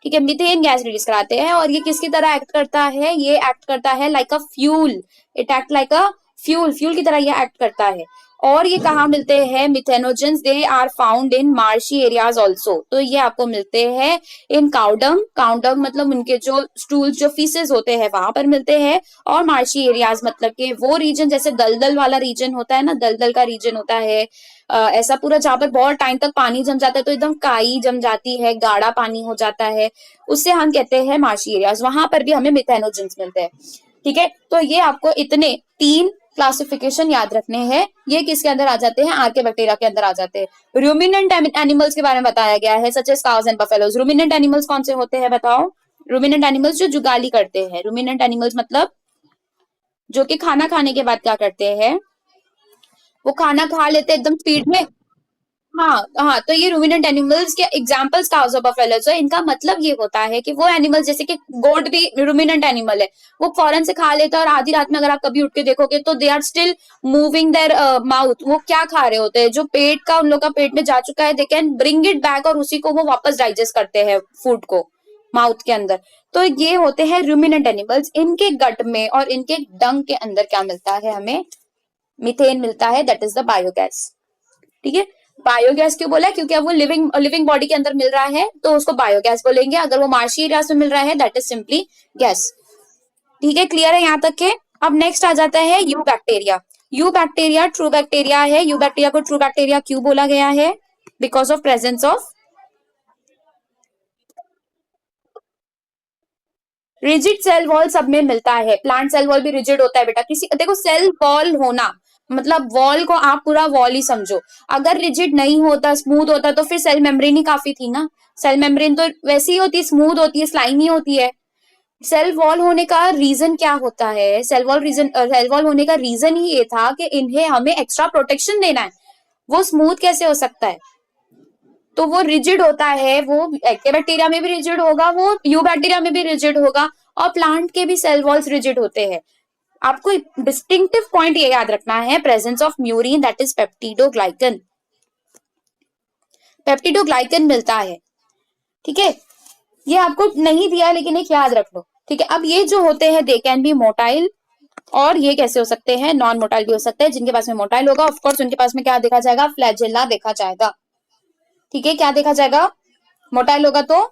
A: ठीक है। मीथेन गैस रिलीज कराते हैं, और ये किसकी तरह एक्ट करता है, ये एक्ट करता है like a fuel, it act like a fuel, fuel की तरह ये एक्ट करता है। और ये कहाँ मिलते हैं methanogens? They are found in marshy areas also, तो ये आपको मिलते हैं इन काउडंग। काउडंग मतलब उनके जो स्टूल, जो फीसेस होते हैं वहां पर मिलते हैं। और मार्शी एरियाज मतलब के वो रीजन, जैसे दलदल वाला रीजन होता है ना, दलदल का रीजन होता है, ऐसा पूरा जहां पर बहुत टाइम तक पानी जम जाता है, तो एकदम काई जम जाती है, गाढ़ा पानी हो जाता है, उससे हम कहते हैं मार्शी एरियाज, वहां पर भी हमें मिथेनोजेंस मिलते हैं, ठीक है। तो ये आपको इतने तीन क्लासिफिकेशन याद रखने हैं, ये किसके अंदर आ जाते हैं, आर्के बैक्टीरिया के अंदर आ जाते हैं। रूमिनेंट एनिमल्स के बारे में बताया गया है, such as cows and buffaloes. Ruminant animals कौन से होते हैं बताओ? रूमिनेंट एनिमल्स जो जुगाली करते हैं, रूमिनेंट एनिमल्स मतलब जो कि खाना खाने के बाद क्या करते हैं, वो खाना खा लेते हैं एकदम स्पीड में। हाँ हाँ, तो ये रूमिनेंट एनिमल्स के एग्जांपल्स काउज ऑफ बफेलोज है। इनका मतलब ये होता है कि वो एनिमल, जैसे कि गोट भी रूमिनेंट एनिमल है, वो फौरन से खा लेता है और आधी रात में अगर आप कभी उठ के देखोगे तो they are still moving their mouth. वो क्या खा रहे होते हैं, जो पेट का उन लोग का पेट में जा चुका है, they can bring it back और उसी को वो वापस डाइजेस्ट करते हैं फूड को माउथ के अंदर। तो ये होते हैं रूमिनेंट एनिमल्स। इनके गट में और इनके डंग के अंदर क्या मिलता है, हमें मीथेन मिलता है, दैट इज द बायोगैस। ठीक है, बायोगैस क्यों बोला है, क्योंकि अब वो लिविंग लिविंग बॉडी के अंदर मिल रहा है तो उसको बायोगैस बोलेंगे। अगर वो मार्शी एरियाज में मिल रहा है दैट इज सिंपली गैस। ठीक है, क्लियर है यहाँ तक के। अब नेक्स्ट आ जाता है eubacteria. Eubacteria true bacteria है। यू बैक्टीरिया को ट्रू बैक्टीरिया क्यों बोला गया है, because of presence of rigid cell wall. सब में मिलता है, प्लांट सेल वॉल भी रिजिड होता है बेटा। किसी देखो, सेल वॉल होना मतलब वॉल को आप पूरा वॉल ही समझो। अगर रिजिड नहीं होता, स्मूथ होता, तो फिर सेल मेम्ब्रेन ही काफी थी ना। सेल मेम्ब्रेन तो वैसी ही होती है, स्मूथ होती है, स्लाइमी होती है। सेल वॉल होने का रीजन क्या होता है, सेल वॉल होने का रीजन ही ये था कि इन्हें हमें एक्स्ट्रा प्रोटेक्शन देना है। वो स्मूथ कैसे हो सकता है, तो वो रिजिड होता है। वो बैक्टीरिया में भी रिजिड होगा, वो यू बैक्टीरिया में भी रिजिड होगा, और प्लांट के भी सेल वॉल्स रिजिड होते हैं। आपको डिस्टिंक्टिव पॉइंट ये याद रखना है, presence of murein that is peptidoglycan. Peptidoglycan मिलता है। ठीक है, ये आपको नहीं दिया लेकिन एक याद रख लो। ठीक है, अब ये जो होते हैं दे कैन बी मोटाइल, और ये कैसे हो सकते हैं, नॉन मोटाइल भी हो सकते हैं। जिनके पास में मोटाइल होगा ऑफकोर्स उनके पास में क्या देखा जाएगा, फ्लैजेला देखा जाएगा। ठीक है, क्या देखा जाएगा, मोटाइल होगा तो।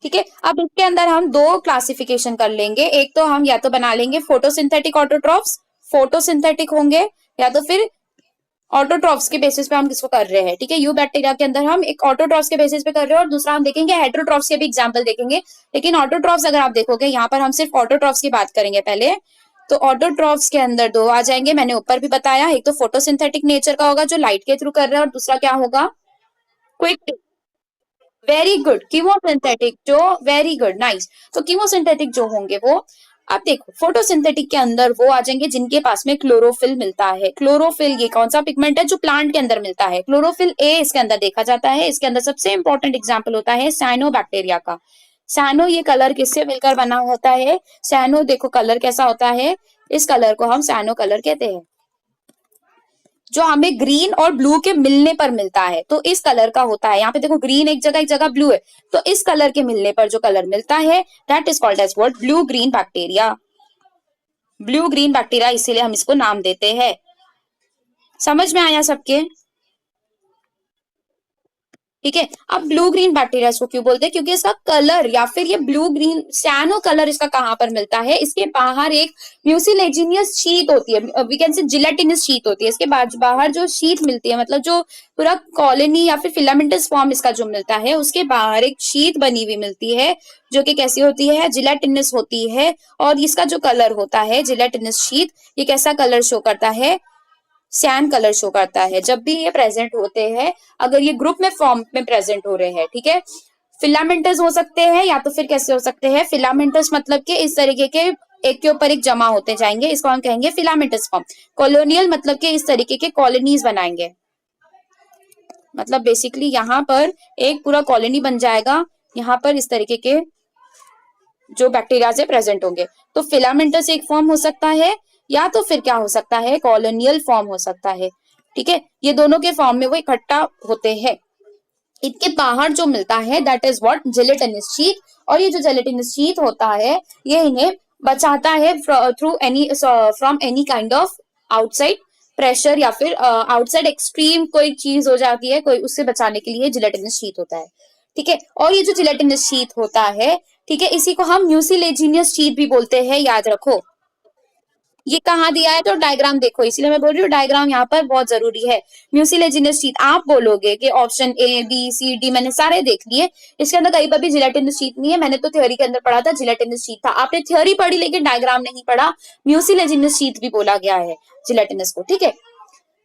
A: ठीक है, अब इसके अंदर हम दो क्लासिफिकेशन कर लेंगे। एक तो हम या तो बना लेंगे फोटोसिंथेटिक ऑटोट्रॉफ्स, फोटोसिंथेटिक होंगे, या तो फिर ऑटोट्रॉफ्स के बेसिस पे हम किसको कर रहे हैं। ठीक है, यू बैक्टीरिया के अंदर हम एक ऑटोट्रॉफ्स के बेसिस पे कर रहे हैं, और दूसरा हम देखेंगे हेटेरोट्रॉफ्स के भी एग्जांपल देखेंगे। लेकिन ऑटोट्रॉफ्स अगर आप देखोगे, यहाँ पर हम सिर्फ ऑटोट्रॉफ्स की बात करेंगे पहले। तो ऑटोट्रॉफ्स के अंदर दो आ जाएंगे, मैंने ऊपर भी बताया। एक तो फोटोसिंथेटिक नेचर का होगा जो लाइट के थ्रू कर रहा है, और दूसरा क्या होगा, क्विक। वेरी गुड, कीमोसिंथेटिक जो, वेरी गुड, नाइस। तो कीमोसिंथेटिक जो होंगे वो, अब देखो फोटोसिंथेटिक के अंदर वो आ जाएंगे जिनके पास में क्लोरोफिल मिलता है। क्लोरोफिल ये कौन सा पिगमेंट है जो प्लांट के अंदर मिलता है, क्लोरोफिल ए इसके अंदर देखा जाता है। इसके अंदर सबसे इंपॉर्टेंट एग्जाम्पल होता है साइनो बैक्टीरिया का। साइनो ये कलर किससे मिलकर बना होता है, साइनो देखो कलर कैसा होता है, इस कलर को हम साइनो कलर कहते हैं, जो हमें ग्रीन और ब्लू के मिलने पर मिलता है। तो इस कलर का होता है, यहाँ पे देखो ग्रीन एक जगह ब्लू है, तो इस कलर के मिलने पर जो कलर मिलता है that is called as what, blue green bacteria. Blue green bacteria इसीलिए हम इसको नाम देते हैं। समझ में आया सबके। ठीक है, अब ब्लू ग्रीन बैक्टीरिया को क्यों बोलते हैं, क्योंकि इसका कलर या फिर ये ब्लू ग्रीन सैनो कलर इसका कहाँ पर मिलता है, इसके बाहर एक म्यूसिलेजिनियस शीट होती है, we can say gelatinous sheet होती है। इसके बाहर जो शीट मिलती है, मतलब जो पूरा कॉलोनी या फिर फिलामेंटस फॉर्म इसका जो मिलता है, उसके बाहर एक शीट बनी हुई मिलती है जो कि कैसी होती है, जिलेटिनस होती है। और इसका जो कलर होता है जिलेटिनस शीट, ये कैसा कलर शो करता है, सैन कलर शो करता है जब भी ये प्रेजेंट होते हैं, अगर ये ग्रुप में फॉर्म में प्रेजेंट हो रहे हैं। ठीक है, फिलामेंटस हो सकते हैं, या तो फिर कैसे हो सकते हैं, फिलामेंटस मतलब कि इस तरीके के एक के ऊपर एक जमा होते जाएंगे, इसको हम कहेंगे फिलामेंटस फॉर्म। कॉलोनियल मतलब कि इस तरीके के कॉलोनीज बनाएंगे, मतलब बेसिकली यहाँ पर एक पूरा कॉलोनी बन जाएगा, यहाँ पर इस तरीके के जो बैक्टीरिया से प्रेजेंट होंगे। तो फिलामेंटस एक फॉर्म हो सकता है, या तो फिर क्या हो सकता है, कॉलोनियल फॉर्म हो सकता है। ठीक है, ये दोनों के फॉर्म में वो इकट्ठा होते हैं। इनके बाहर जो मिलता है that is what, gelatinous sheet. और ये जो जिलेटिनस शीट होता है ये इन्हें बचाता है through any from any kind of outside pressure, या फिर आउटसाइड एक्सट्रीम कोई चीज हो जाती है कोई, उससे बचाने के लिए जिलेटिनस शीट होता है। ठीक है, और ये जो जिलेटिनस शीट होता है, ठीक है, इसी को हम म्यूसिलेजिनियस शीट भी बोलते हैं, याद रखो। ये कहाँ दिया है तो डायग्राम देखो, इसीलिए मैं बोल रही हूँ डायग्राम यहाँ पर बहुत जरूरी है। म्यूसिलेजिनस शीट आप बोलोगे कि option A B C D मैंने सारे देख लिए, इसके अंदर कहीं पर भी जिलेटिनस शीट नहीं है। मैंने तो थ्योरी के अंदर पढ़ा था जिलेटिनस शीट था, आपने थ्योरी पढ़ी लेकिन डायग्राम नहीं पढ़ा। म्यूसिलेजिनस शीट भी बोला गया है जिलेटिनस को। ठीक है,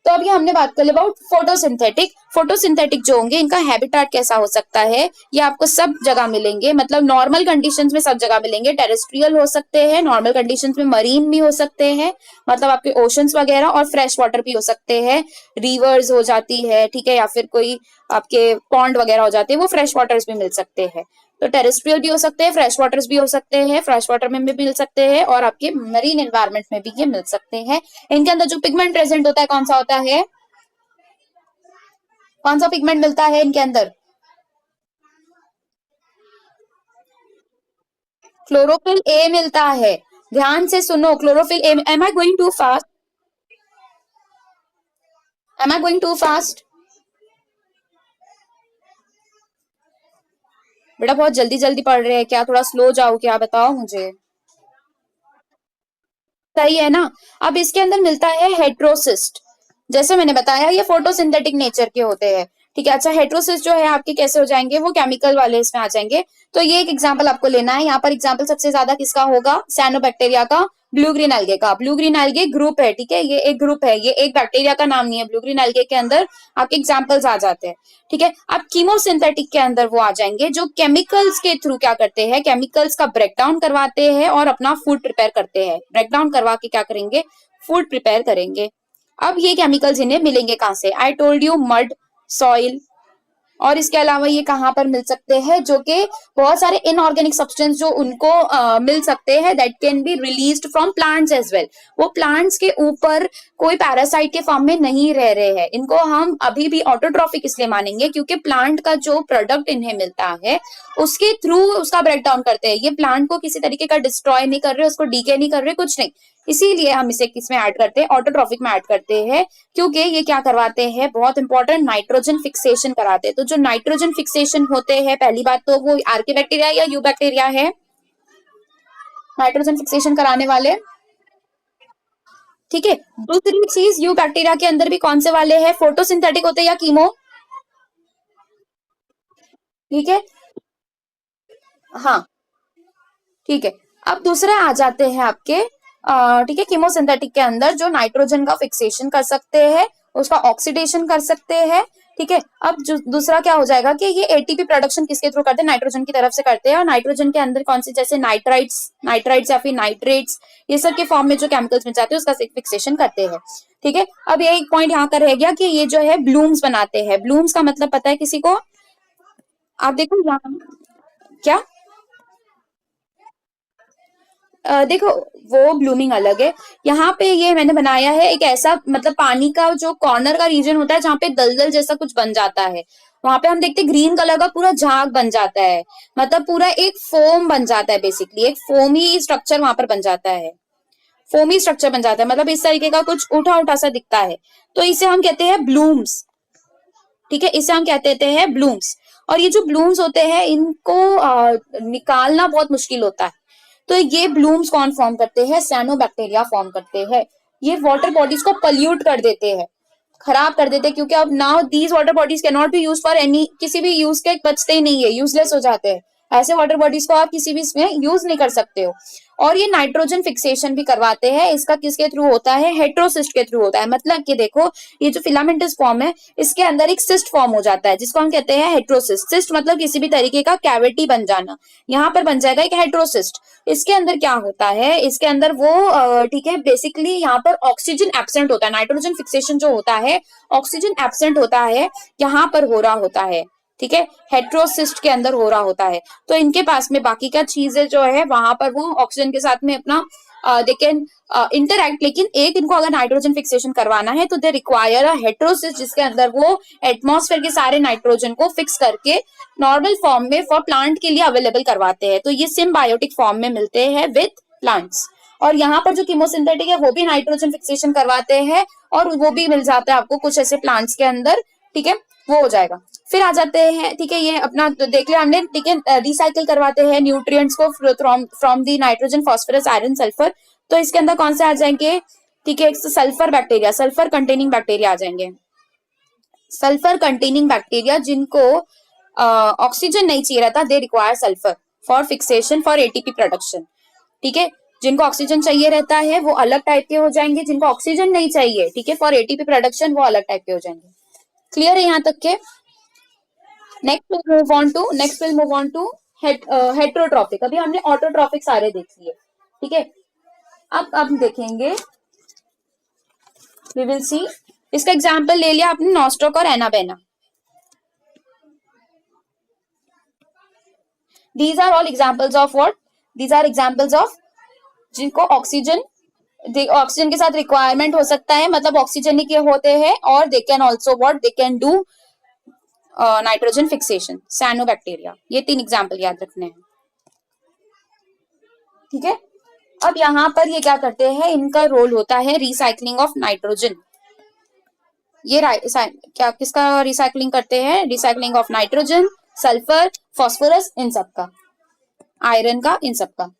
A: तो अभी हमने बात कर ली अबाउट फोटोसिंथेटिक। फोटोसिंथेटिक जो होंगे इनका हैबिटेट कैसा हो सकता है, ये आपको सब जगह मिलेंगे, मतलब नॉर्मल कंडीशंस में सब जगह मिलेंगे। टेरेस्ट्रियल हो सकते हैं, नॉर्मल कंडीशंस में मरीन भी हो सकते हैं, मतलब आपके ओशंस वगैरह, और फ्रेश वाटर भी हो सकते हैं, रिवर्स हो जाती है, ठीक है, या फिर कोई आपके पॉन्ड वगैरह हो जाते हैं, वो फ्रेश वाटर्स भी मिल सकते हैं। तो टेरेस्ट्रियल भी हो सकते हैं, फ्रेश वाटर्स भी हो सकते हैं, फ्रेश वाटर में भी मिल सकते हैं, और आपके मरीन एनवायरनमेंट में भी ये मिल सकते हैं। इनके अंदर जो पिगमेंट प्रेजेंट होता है कौन सा होता है, कौन सा पिगमेंट मिलता है इनके अंदर? क्लोरोफिल ए मिलता है। ध्यान से सुनो, chlorophyll A. Am I going too fast? Am I going too fast? बेटा बहुत जल्दी जल्दी पढ़ रहे हैं क्या, थोड़ा स्लो जाओ क्या, बताओ मुझे। सही है ना। अब इसके अंदर मिलता है हेट्रोसिस्ट। जैसे मैंने बताया ये फोटोसिंथेटिक नेचर के होते हैं, ठीक है। अच्छा, हेट्रोसिस्ट जो है आपके कैसे हो जाएंगे, वो केमिकल वाले इसमें आ जाएंगे। तो ये एक एग्जांपल आपको लेना है। यहाँ पर एग्जांपल सबसे ज्यादा किसका होगा, साइनोबैक्टीरिया का, ब्लू ग्रीन एल्गे का। ब्लू ग्रीन एल्गे ग्रुप है, ठीक है, ये एक ग्रुप है, ये एक बैक्टीरिया का नाम नहीं है। ब्लू ग्रीन एल्गे के अंदर आपके एग्जाम्पल्स आ जाते हैं, ठीक है। अब कीमोसिंथेटिक के अंदर वो आ जाएंगे जो केमिकल्स के थ्रू क्या करते हैं, केमिकल्स का ब्रेकडाउन करवाते हैं और अपना फूड प्रिपेयर करते हैं। ब्रेकडाउन करवा के क्या करेंगे, फूड प्रिपेयर करेंगे। अब ये केमिकल्स इन्हें मिलेंगे कहाँ से, I told you, mud, soil, और इसके अलावा ये कहाँ पर मिल सकते हैं, जो कि बहुत सारे इनऑर्गेनिक सब्सटेंस जो उनको मिल सकते हैं, that can be released from plants as well. वो प्लांट्स के ऊपर कोई पैरासाइट के फॉर्म में नहीं रह रहे हैं, इनको हम अभी भी ऑटोट्रॉफिक इसलिए मानेंगे क्योंकि प्लांट का जो प्रोडक्ट इन्हें मिलता है उसके थ्रू उसका ब्रेकडाउन करते हैं। ये प्लांट को किसी तरीके का डिस्ट्रॉय नहीं कर रहे, उसको डीके नहीं कर रहे, कुछ नहीं। इसीलिए हम इसे किसमें ऐड करते हैं, ऑटोट्रॉफिक में ऐड करते हैं, क्योंकि ये क्या करवाते हैं, बहुत इंपॉर्टेंट, नाइट्रोजन फिक्सेशन कराते हैं। तो जो नाइट्रोजन फिक्सेशन होते हैं, पहली बात तो वो आर्के बैक्टीरिया या यू बैक्टीरिया है नाइट्रोजन फिक्सेशन कराने वाले, ठीक है। दूसरी चीज, यू बैक्टीरिया के अंदर भी कौन से वाले हैं, फोटोसिंथेटिक होते हैं या कीमो, ठीक है, हाँ, ठीक है। अब दूसरे आ जाते हैं आपके, ठीक है, कीमोसिंथेटिक के अंदर जो नाइट्रोजन का फिक्सेशन कर सकते हैं, उसका ऑक्सीडेशन कर सकते हैं, ठीक है। अब दूसरा क्या हो जाएगा कि ये एटीपी प्रोडक्शन किसके थ्रू करते हैं, नाइट्रोजन की तरफ से करते हैं। और नाइट्रोजन के अंदर कौन से, जैसे नाइट्राइट्स, नाइट्राइट्स या फिर नाइट्रेट्स, ये सब के फॉर्म में जो केमिकल्स मिल जाते हैं उसका फिक्सेशन करते हैं, ठीक है। अब ये एक पॉइंट यहाँ का रह गया कि ये जो है ब्लूम्स बनाते हैं। ब्लूम्स का मतलब पता है किसी को, आप देखो यहाँ क्या, देखो वो ब्लूमिंग अलग है। यहाँ पे ये मैंने बनाया है एक ऐसा, मतलब पानी का जो कॉर्नर का रीजन होता है जहाँ पे दलदल जैसा कुछ बन जाता है, वहां पे हम देखते हैं ग्रीन कलर का पूरा झाग बन जाता है, मतलब पूरा एक फोम बन जाता है, बेसिकली एक फोमी स्ट्रक्चर वहां पर बन जाता है। फोमी स्ट्रक्चर बन जाता है, मतलब इस तरीके का कुछ उठा उठा सा दिखता है, तो इसे हम कहते हैं ब्लूम्स, ठीक है, इसे हम कहते हैं ब्लूम्स। और ये जो ब्लूम्स होते हैं इनको निकालना बहुत मुश्किल होता है। तो ये ब्लूम्स कौन फॉर्म करते हैं, साइनोबैक्टीरिया फॉर्म करते हैं। ये वाटर बॉडीज को पल्यूट कर देते हैं, खराब कर देते हैं, क्योंकि अब now these water bodies can not be use for any, किसी भी यूज के बचते ही नहीं है, यूजलेस हो जाते हैं। ऐसे वाटर बॉडीज को आप किसी भी इसमें यूज नहीं कर सकते हो। और ये नाइट्रोजन फिक्सेशन भी करवाते हैं, इसका किसके थ्रू होता है, हेट्रोसिस्ट के थ्रू होता है। मतलब कि देखो ये जो फिलामेंटस फॉर्म है इसके अंदर एक सिस्ट फॉर्म हो जाता है जिसको हम कहते हैं हेट्रोसिस्ट। सिस्ट मतलब किसी भी तरीके का कैविटी बन जाना, यहाँ पर बन जाएगा एक हेट्रोसिस्ट। इसके अंदर क्या होता है, इसके अंदर वो ठीक है, बेसिकली यहाँ पर ऑक्सीजन एब्सेंट होता है, नाइट्रोजन फिक्सेशन जो होता है ऑक्सीजन एब्सेंट होता है, यहाँ पर हो रहा होता है, ठीक है, हेट्रोसिस्ट के अंदर हो रहा होता है। तो इनके पास में बाकी का चीजें जो है वहां पर वो ऑक्सीजन के साथ में अपना दे कैन इंटरैक्ट, लेकिन एक इनको अगर नाइट्रोजन फिक्सेशन करवाना है तो दे रिक्वायर अ हेट्रोसिस्ट, जिसके अंदर वो एटमॉस्फेयर के सारे नाइट्रोजन को फिक्स करके नॉर्मल फॉर्म में फॉर प्लांट के लिए अवेलेबल करवाते हैं। तो ये सिम्बायोटिक फॉर्म में मिलते हैं विद प्लांट्स। और यहाँ पर जो कीमोसिंथेटिक है वो भी नाइट्रोजन फिक्सेशन करवाते हैं और वो भी मिल जाता है आपको कुछ ऐसे प्लांट्स के अंदर, ठीक है, वो हो जाएगा। फिर आ जाते हैं, ठीक है, ये अपना तो देख लिया हमने, ठीक है, रिसाइकिल करवाते हैं न्यूट्रिएंट्स को from the nitrogen, phosphorus, iron, sulphur. तो इसके अंदर कौन से आ जाएंगे, ठीक है, sulphur bacteria, sulphur containing bacteria आ जाएंगे। सल्फर कंटेनिंग बैक्टीरिया जिनको ऑक्सीजन नहीं चाहिए रहता, they require sulphur for fixation for ATP production, ठीक है। जिनको ऑक्सीजन चाहिए रहता है वो अलग टाइप के हो जाएंगे, जिनको ऑक्सीजन नहीं चाहिए, ठीक है, फॉर एटीपी प्रोडक्शन, वो अलग टाइप के हो जाएंगे। क्लियर है यहाँ तक के? Next will move on to heterotrophic. अभी हमने ऑटोट्रॉफिक सारे देख लिए, ठीक है। अब देखेंगे, वी विल सी, इसका एग्जांपल ले लिया आपने नॉस्टॉक और anabaena. These are all examples of what? These are examples of जिनको ऑक्सीजन के साथ रिक्वायरमेंट हो सकता है, मतलब ऑक्सीजन के होते हैं, और they can also what, they can do nitrogen fixation, cyanobacteria. ये 3 एग्जाम्पल याद रखने हैं, ठीक है। अब यहाँ पर ये क्या करते हैं, इनका रोल होता है रिसाइकलिंग ऑफ नाइट्रोजन। ये क्या किसका रिसाइकलिंग करते हैं? Recycling of nitrogen, sulphur, phosphorus, इन सब का, आयरन का, इन सब का,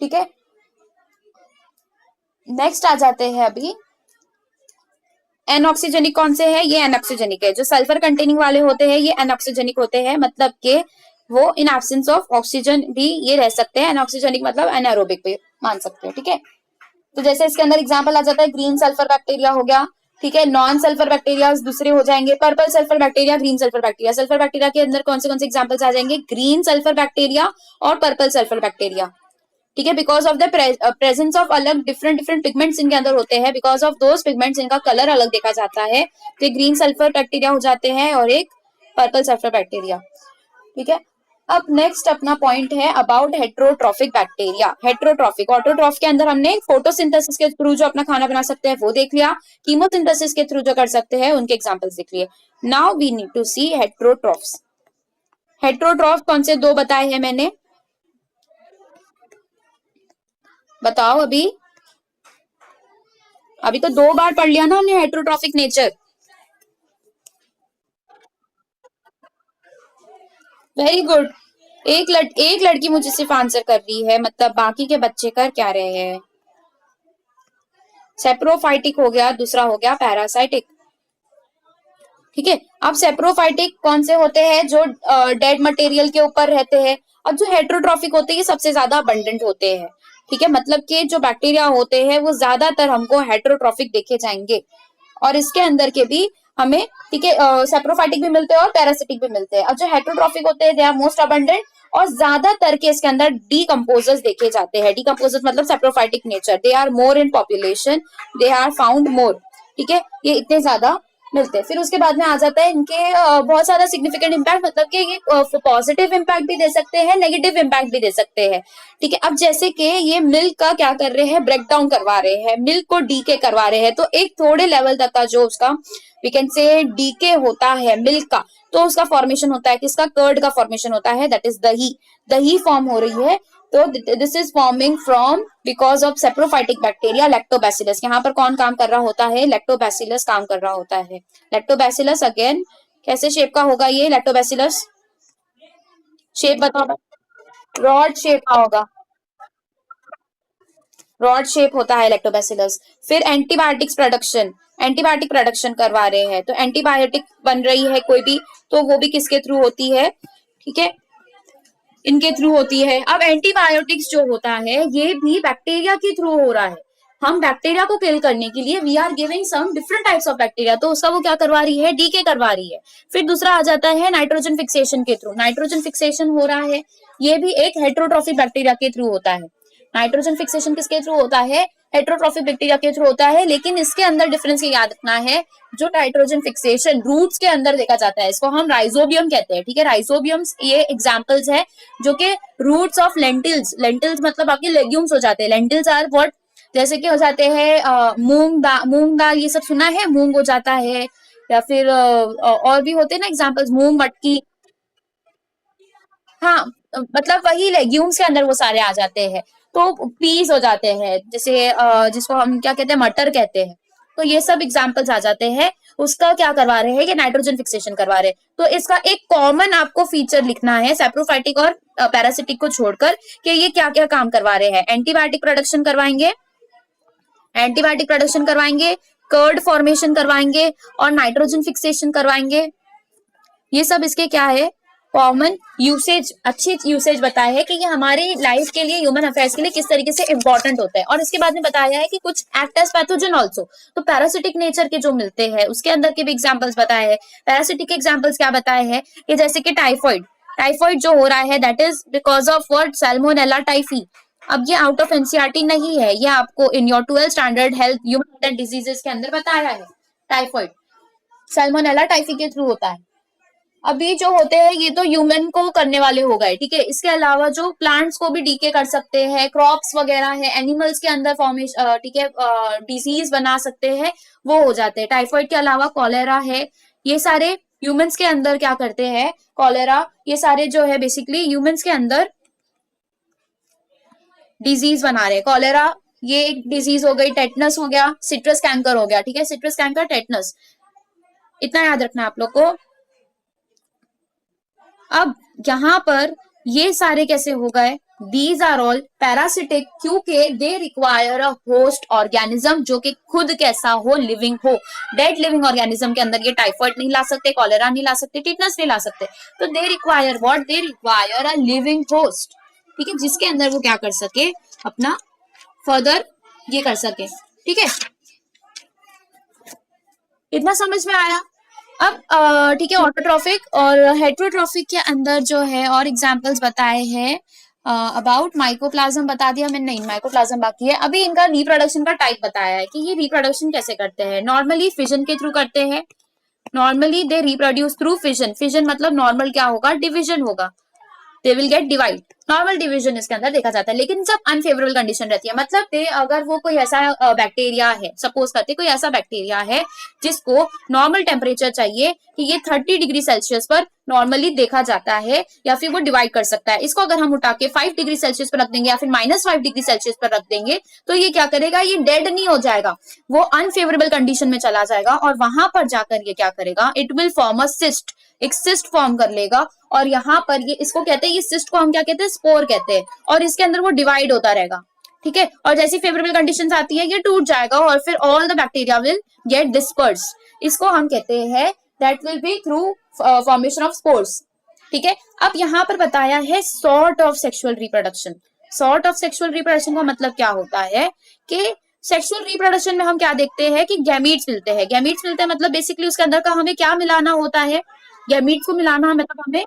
A: ठीक है। नेक्स्ट आ जाते हैं अभी एनऑक्सीजेनिक। कौन से है? ये एनऑक्सीजेनिक है। जो सल्फर कंटेनिंग वाले होते हैं ये एनऑक्सीजेनिक होते हैं, मतलब के वो इन एब्सेंस ऑफ ऑक्सीजन भी ये रह सकते हैं। एनऑक्सीजेनिक मतलब एनारोबिक भी मान सकते हैं, ठीक है। तो जैसे इसके अंदर एग्जांपल आ जाता है ग्रीन सल्फर बैक्टीरिया हो गया, ठीक है। नॉन सल्फर बैक्टीरिया दूसरे हो जाएंगे, purple sulphur bacteria, green sulphur bacteria. Sulphur bacteria के अंदर कौन से एग्जांपल्स आ जाएंगे? ग्रीन सल्फर बैक्टीरिया और पर्पल सल्फर बैक्टीरिया, ठीक है। Because of the presence of अलग डिफरेंट पिगमेंट्स इनके अंदर होते हैं, बिकॉज ऑफ दोज पिगमेंट्स इनका कलर अलग देखा जाता है, तो ग्रीन सल्फर बैक्टीरिया हो जाते हैं और एक पर्पल सल्फर बैक्टीरिया, ठीक है। अब नेक्स्ट अपना पॉइंट है about heterotrophic bacteria. Heterotrophic, autotroph के अंदर हमने फोटोसिंथेसिस के थ्रू जो अपना खाना बना सकते हैं वो देख लिया, कीमोसिंथेसिस के थ्रू जो कर सकते हैं उनके एग्जांपल्स देख लिए। Now we need to see heterotrophs. Heterotroph कौन से 2 बताए हैं मैंने, बताओ? अभी तो 2 बार पढ़ लिया ना हमने हेट्रोट्रॉफिक नेचर। Very good. एक लड़की मुझे सिर्फ आंसर कर रही है, मतलब बाकी के बच्चे कर क्या रहे हैं? सेप्रोफाइटिक हो गया, दूसरा हो गया पैरासाइटिक, ठीक है। अब सेप्रोफाइटिक कौन से होते हैं? जो डेड मटेरियल के ऊपर रहते हैं। अब जो हेट्रोट्रॉफिक होते हैं ये सबसे ज्यादा अबंडेंट होते हैं, ठीक है। मतलब कि जो बैक्टीरिया होते हैं वो ज्यादातर हमको हेट्रोट्रॉफिक देखे जाएंगे, और इसके अंदर के भी हमें, ठीक है, सेप्रोफाइटिक भी मिलते हैं और पैरासिटिक भी मिलते हैं। अब जो हेट्रोट्रॉफिक होते हैं दे आर मोस्ट अबंडेंट, और ज्यादातर के इसके अंदर डीकम्पोजर्स देखे जाते हैं। डीकम्पोजर्स मतलब saprophytic nature, they are more in population, they are found more, ठीक है। ये इतने ज्यादा मिलते हैं। फिर उसके बाद में आ जाता है इनके बहुत सारा सिग्निफिकेंट इम्पैक्ट, मतलब कि ये पॉजिटिव इम्पैक्ट भी दे सकते हैं, नेगेटिव इम्पैक्ट भी दे सकते हैं, ठीक है। अब जैसे कि ये मिल्क का क्या कर रहे हैं? ब्रेक डाउन करवा रहे हैं, मिल्क को डीके करवा रहे हैं, तो एक थोड़े लेवल तक का जो उसका वी कैन से डीके होता है मिल्क का, तो उसका फॉर्मेशन होता है किसका? कर्ड का फॉर्मेशन होता है, दैट इज दही। दही फॉर्म हो रही है, तो this is forming from because of saprophytic bacteria lactobacillus. यहाँ पर कौन काम कर रहा होता है? लैक्टोबैसिलस काम कर रहा होता है। लैक्टोबैसिलस अगेन कैसे शेप का होगा ये लैक्टोबैसिलस? शेप बताओ। रॉड शेप का होगा, रॉड शेप होता है लैक्टोबैसिलस। फिर एंटीबायोटिक प्रोडक्शन करवा रहे हैं, तो एंटीबायोटिक बन रही है कोई भी, तो वो भी किसके थ्रू होती है? ठीक है, इनके थ्रू होती है। अब एंटीबायोटिक्स जो होता है ये भी बैक्टीरिया के थ्रू हो रहा है। हम बैक्टीरिया को किल करने के लिए we are giving some different types of bacteria, तो उसका वो क्या करवा रही है? डीके करवा रही है। फिर दूसरा आ जाता है नाइट्रोजन फिक्सेशन के थ्रू। नाइट्रोजन फिक्सेशन हो रहा है, ये भी एक हेट्रोट्रॉफिक बैक्टीरिया के थ्रू होता है। नाइट्रोजन फिक्सेशन किसके थ्रू होता है? हेट्रोट्रॉफिक बैक्टीरिया के थ्रू होता है। लेकिन इसके अंदर डिफरेंस ये याद रखना है, जो नाइट्रोजन फिक्सेशन रूट्स के अंदर देखा जाता है, इसको हम राइजोबियम कहते हैं, ठीक है। राइजोबियम्स ये एग्जांपल्स है जो कि रूट्स ऑफ लेंटिल्स, लेंटिल्स मतलब आपके लेग्यूम्स हो जाते हैं। लेंटिल्स आर व्हाट, जैसे कि हो जाते हैं मूंग दाल, ये सब सुना है, मूंग हो जाता है, या फिर और भी होते हैं ना एग्जांपल्स, मूंग, मटकी। हाँ, मतलब वही लेग्यूम्स के अंदर वो सारे आ जाते हैं। तो पीस हो जाते हैं, जैसे जिसको हम क्या कहते हैं, मटर कहते हैं। तो ये सब एग्जांपल्स आ जाते हैं। उसका क्या करवा रहे हैं? ये नाइट्रोजन फिक्सेशन करवा रहे हैं। तो इसका एक कॉमन आपको फीचर लिखना है सैप्रोफाइटिक और पैरासिटिक को छोड़कर, कि ये क्या क्या काम करवा रहे हैं। एंटीबायोटिक प्रोडक्शन करवाएंगे, कर्ड फॉर्मेशन करवाएंगे और नाइट्रोजन फिक्सेशन करवाएंगे। ये सब इसके क्या है? कॉमन यूसेज, अच्छी यूसेज बताया है कि ये हमारी लाइफ के लिए, ह्यूमन अफेयर्स के लिए किस तरीके से इंपॉर्टेंट होता है। और इसके बाद में बताया है कि कुछ एक्ट एज पैथोजन ऑल्सो, तो पैरासिटिक नेचर के जो मिलते हैं उसके अंदर के भी एग्जाम्पल्स बताए हैं। पैरासिटिक के एग्जाम्पल्स क्या बताए हैं कि जैसे कि टाइफॉइड, टाइफॉइड जो हो रहा है that is because of word Salmonella typhi. अब ये आउट ऑफ एनसीईआरटी नहीं है, ये आपको in your 12th standard health human diseases के अंदर बताया है। टाइफॉइड सैल्मोनेला टाइफी के थ्रू होता है। अभी जो होते हैं ये तो ह्यूमन को करने वाले हो गए, ठीक है। इसके अलावा जो प्लांट्स को भी डीके कर सकते हैं, क्रॉप्स वगैरह है, एनिमल्स के अंदर फॉर्मेशन, ठीक है, डिजीज बना सकते हैं, वो हो जाते हैं। टाइफॉइड के अलावा कॉलेरा है, ये सारे ह्यूमंस के अंदर क्या करते हैं, कॉलेरा, ये सारे जो है बेसिकली ह्यूमंस के अंदर डिजीज बना रहे हैं। कॉलेरा ये एक डिजीज हो गई, टेटनस हो गया, सिट्रस कैंकर हो गया, ठीक है, सिट्रस कैंकर, टेटनस, इतना याद रखना आप लोग को। अब यहाँ पर ये सारे कैसे हो गए, दीज आर ऑल पैरासिटिक, क्योंकि they require a host organism जो कि खुद कैसा हो, लिविंग हो। डेड लिविंग ऑर्गेनिज्म के अंदर ये टाइफॉइड नहीं ला सकते, कॉलेरा नहीं ला सकते, टिटनस नहीं ला सकते। तो they require what, they require a living host, ठीक है, जिसके अंदर वो क्या कर सके, अपना फर्दर ये कर सके, ठीक है। इतना समझ में आया। अब ठीक है, ऑटोट्रॉफिक और हेट्रोट्रॉफिक के अंदर जो है और एग्जांपल्स बताए हैं। अबाउट माइकोप्लाज्म बता दिया मैंने, नहीं माइकोप्लाज्म बाकी है। अभी इनका रिप्रोडक्शन का टाइप बताया है कि ये रिप्रोडक्शन कैसे करते हैं। नॉर्मली फिजन के थ्रू करते हैं, normally they reproduce through fission. Fission मतलब नॉर्मल क्या होगा, डिविजन होगा, they will get divide, normal division इसके अंदर देखा जाता है। लेकिन जब अनफेवरेबल कंडीशन रहती है, मतलब दे अगर वो कोई ऐसा बैक्टीरिया है, सपोज करते कोई ऐसा बैक्टीरिया है जिसको नॉर्मल टेम्परेचर चाहिए कि ये 30 डिग्री सेल्सियस पर नॉर्मली देखा जाता है, या फिर वो डिवाइड कर सकता है। इसको अगर हम उठा के 5 डिग्री सेल्सियस पर रख देंगे या फिर -5 डिग्री सेल्सियस पर रख देंगे, तो ये क्या करेगा, ये डेड नहीं हो जाएगा, वो अनफेवरेबल कंडीशन में चला जाएगा और वहां पर जाकर ये क्या करेगा, it will form a cyst, एक सिस्ट फॉर्म कर लेगा। और यहाँ पर ये इसको कहते हैं, ये सिस्ट को हम क्या कहते हैं, स्पोर कहते हैं। और इसके अंदर वो डिवाइड होता रहेगा, ठीक है। और जैसी फेवरेबल कंडीशंस आती है ये टूट जाएगा और फिर all the bacteria will get disperse. इसको हम कहते हैं that will be through formation of spores, ठीक है। अब यहाँ पर बताया है sort of sexual reproduction. Sort of sexual reproduction का मतलब क्या होता है कि सेक्सुअल रिप्रोडक्शन में हम क्या देखते हैं कि गैमीट्स मिलते हैं। गैमीट्स मिलते हैं मतलब बेसिकली उसके अंदर का हमें क्या मिलाना होता है, गैमीट्स को मिलाना मतलब हमें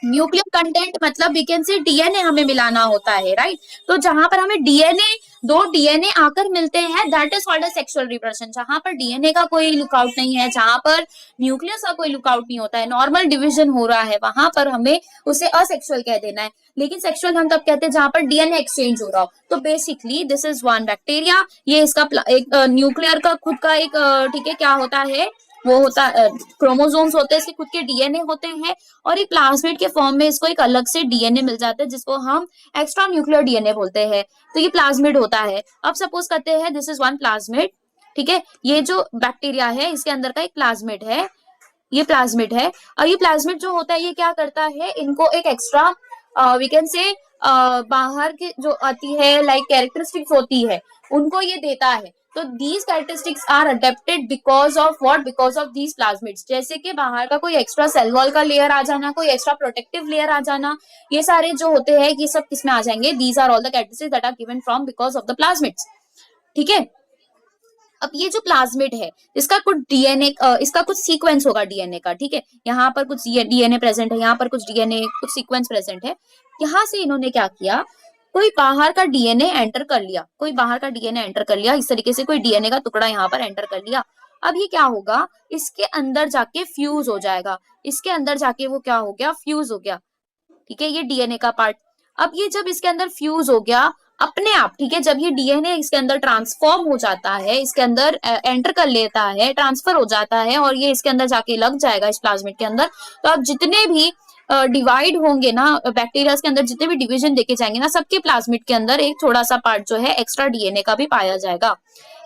A: न्यूक्लियर कंटेंट, मतलब वी कैन से डीएनए हमें मिलाना होता है, राइट। तो जहां पर हमें डीएनए, दो डीएनए आकर मिलते हैं, that is called a sexual reproduction. जहां पर डीएनए का कोई लुकआउट नहीं है, जहां पर न्यूक्लियस का कोई लुकआउट नहीं होता है, नॉर्मल डिवीजन हो रहा है, वहां पर हमें उसे असेक्सुअल कह देना है। लेकिन सेक्सुअल हम तब कहते हैं जहां पर डीएनए एक्सचेंज हो रहा हो। तो basically this is one bacteria, ये इसका एक न्यूक्लियर का खुद का एक ठीक है क्या होता है, वो होता क्रोमोसोम्स होते हैं, इसके खुद के डीएनए होते हैं, और एक प्लाज्मिड के फॉर्म में इसको एक अलग से डीएनए मिल जाता है जिसको हम एक्स्ट्रा न्यूक्लियर डीएनए बोलते हैं। तो ये प्लाज्मिड होता है। अब सपोज करते हैं दिस इज वन प्लाज्मिड, ठीक है, ये जो बैक्टीरिया है इसके अंदर का एक प्लाज्मिड है, ये प्लाज्मिड है। और ये प्लाज्मिड जो होता है ये क्या करता है, इनको एक एक्स्ट्रा वी कैन से बाहर की जो आती है लाइक कैरेक्टरिस्टिक्स होती है उनको ये देता है। तो these characteristics are adapted because of what, because of these plasmids। जैसे कि बाहर का कोई एक्स्ट्रा सेल वॉल का लेयर आ जाना, कोई एक्स्ट्रा प्रोटेक्टिव लेयर आ जाना, ये सारे जो होते हैं ये सब किसमें आ जाएंगे, these are all the characteristics that are given from because of the plasmids, ठीक है। अब ये जो प्लाज्मिड है इसका कुछ डीएनए, इसका कुछ सीक्वेंस होगा डीएनए का, ठीक है। यहाँ पर कुछ डीएनए प्रेजेंट है, यहाँ पर कुछ डीएनए कुछ सीक्वेंस प्रेजेंट है। यहाँ से इन्होंने क्या किया, कोई बाहर का डीएनए एंटर कर लिया, कोई बाहर का डीएनए एंटर कर लिया, इस तरीके से कोई डीएनए का टुकड़ा यहाँ पर एंटर कर लिया। अब ये क्या होगा, इसके अंदर जाके फ्यूज हो जाएगा, इसके अंदर जाके वो क्या हो गया, फ्यूज हो गया, ठीक है, ये डीएनए का पार्ट। अब ये जब इसके अंदर फ्यूज हो गया अपने आप, ठीक है, जब ये डीएनए इसके अंदर ट्रांसफॉर्म हो जाता है, इसके अंदर एंटर कर लेता है, ट्रांसफर हो जाता है और ये इसके अंदर जाके लग जाएगा इस प्लाज्मिड के अंदर। तो अब जितने भी डिवाइड होंगे ना बैक्टीरिया के अंदर, जितने भी डिवीजन देखे जाएंगे ना, सबके प्लाज्मिड के अंदर एक थोड़ा सा पार्ट जो है एक्स्ट्रा डीएनए का भी पाया जाएगा।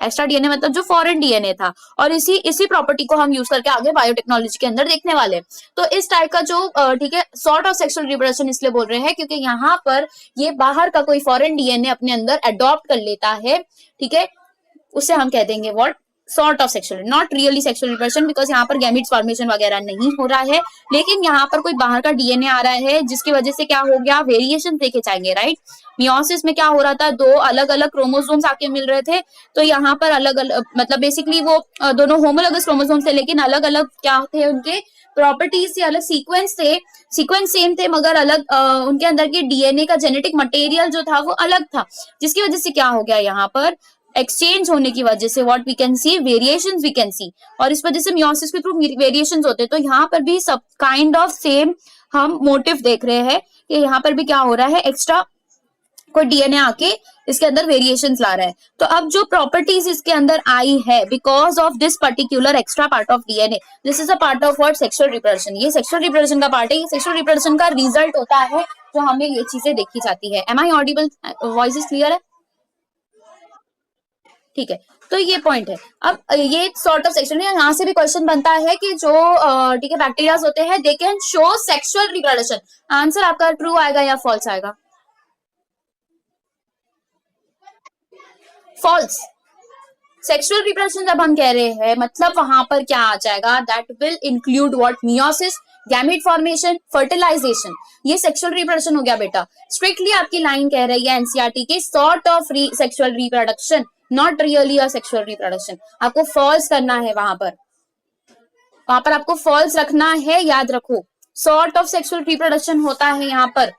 A: एक्स्ट्रा डीएनए मतलब जो फॉरेन डीएनए था, और इसी प्रॉपर्टी को हम यूज करके आगे बायोटेक्नोलॉजी के अंदर देखने वाले हैं। तो इस टाइप का जो ठीक है सॉर्ट ऑफ सेक्सुअल रिप्रोडक्शन इसलिए बोल रहे हैं क्योंकि यहाँ पर ये बाहर का कोई फॉरेन डीएनए अपने अंदर अडॉप्ट कर लेता है, ठीक है, उसे हम कह देंगे what, sort of sexual, not really sexual reproduction, because यहाँ पर गैमिट्स फॉर्मेशन वगैरह नहीं हो रहा है, लेकिन यहाँ पर कोई बाहर का डीएनए आ रहा है जिसकी वजह से क्या हो गया, वेरिएशन देखे जाएंगे, राइट। मियोसिस में क्या हो रहा था, दो अलग अलग क्रोमोसोम्स आके मिल रहे थे, तो यहाँ पर अलग अलग मतलब बेसिकली वो दोनों होमोलोगस क्रोमोसोम्स थे, लेकिन अलग अलग क्या थे उनके प्रॉपर्टीज से, अलग सीक्वेंस थे, सीक्वेंस सेम थे मगर अलग उनके अंदर के डीएनए का जेनेटिक मटेरियल जो था वो अलग था, जिसकी वजह से क्या हो गया, यहाँ पर एक्सचेंज होने की वजह से what we can see, variations we can see, और इस वजह से मियोसिस के थ्रू वेरिएशंस होते हैं। तो यहाँ पर भी सब काइंड ऑफ सेम हम मोटिव देख रहे हैं कि यहाँ पर भी क्या हो रहा है, एक्स्ट्रा कोई डीएनए आके इसके अंदर वेरिएशंस ला रहा है। तो अब जो प्रॉपर्टीज इसके अंदर आई है because of this particular extra part of DNA, this is a part of what, sexual reproduction. ये सेक्सुअल रिप्रोडक्शन का पार्ट है, ये सेक्सुअल रिप्रोडक्शन का रिजल्ट होता है जो हमें ये चीजें देखी जाती है। Am I audible, voice is clear है? ठीक है, तो ये पॉइंट है। अब ये सॉर्ट ऑफ सेक्सुअल, यहाँ से भी क्वेश्चन बनता है कि जो ठीक है बैक्टीरिया होते हैं they can show sexual reproduction. Answer आपका ट्रू आएगा या फॉल्स आएगा? फॉल्स। सेक्सुअल रिप्रोडक्शन जब हम कह रहे हैं मतलब वहां पर क्या आ जाएगा, that will include what, meiosis, gamete formation, fertilisation, ये सेक्सुअल रिप्रोडक्शन हो गया बेटा। स्ट्रिक्टली आपकी लाइन कह रही है एनसीईआरटी के sort of sexual reproduction, not really a sexual reproduction. आपको फॉल्स करना है वहां पर आपको फॉल्स रखना है, याद रखो। सॉर्ट ऑफ सेक्सुअल रिप्रोडक्शन होता है यहाँ पर।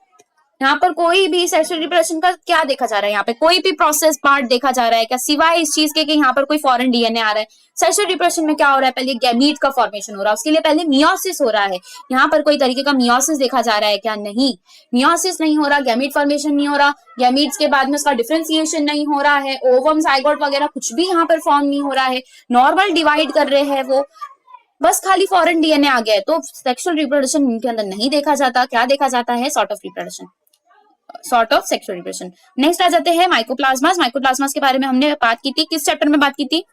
A: यहाँ पर कोई भी सेक्सुअल रिप्रोडक्शन का क्या देखा जा रहा है, यहाँ पे कोई भी प्रोसेस पार्ट देखा जा रहा है क्या, सिवाय इस चीज के कि यहाँ पर कोई फॉरेन डीएनए आ रहा है। सेक्सुअल रिप्रोडक्शन में क्या हो रहा है, पहले गैमीट का फॉर्मेशन हो रहा है, उसके लिए पहले मियोसिस हो रहा है। यहाँ पर कोई तरीके का मियोसिस देखा जा रहा है क्या, नहीं, मियोसिस नहीं हो रहा, गैमीट फॉर्मेशन नहीं हो रहा, गैमीट्स के बाद में उसका डिफरेंशिएशन नहीं हो रहा है, ओवम जाइगोट वगैरह कुछ भी यहाँ पर फॉर्म नहीं हो रहा है, नॉर्मल डिवाइड कर रहे हैं वो, बस खाली फॉरेन डीएनए आ गया है। तो सेक्सुअल रिप्रोडक्शन इनके अंदर नहीं देखा जाता, क्या देखा जाता है, sort of reproduction, sort of sexual reproduction. Next आ जाते हैं माइकोप्लाज्मास। माइकोप्लाज्मास के बारे में हमने बात की थी, किस चैप्टर में बात की थी?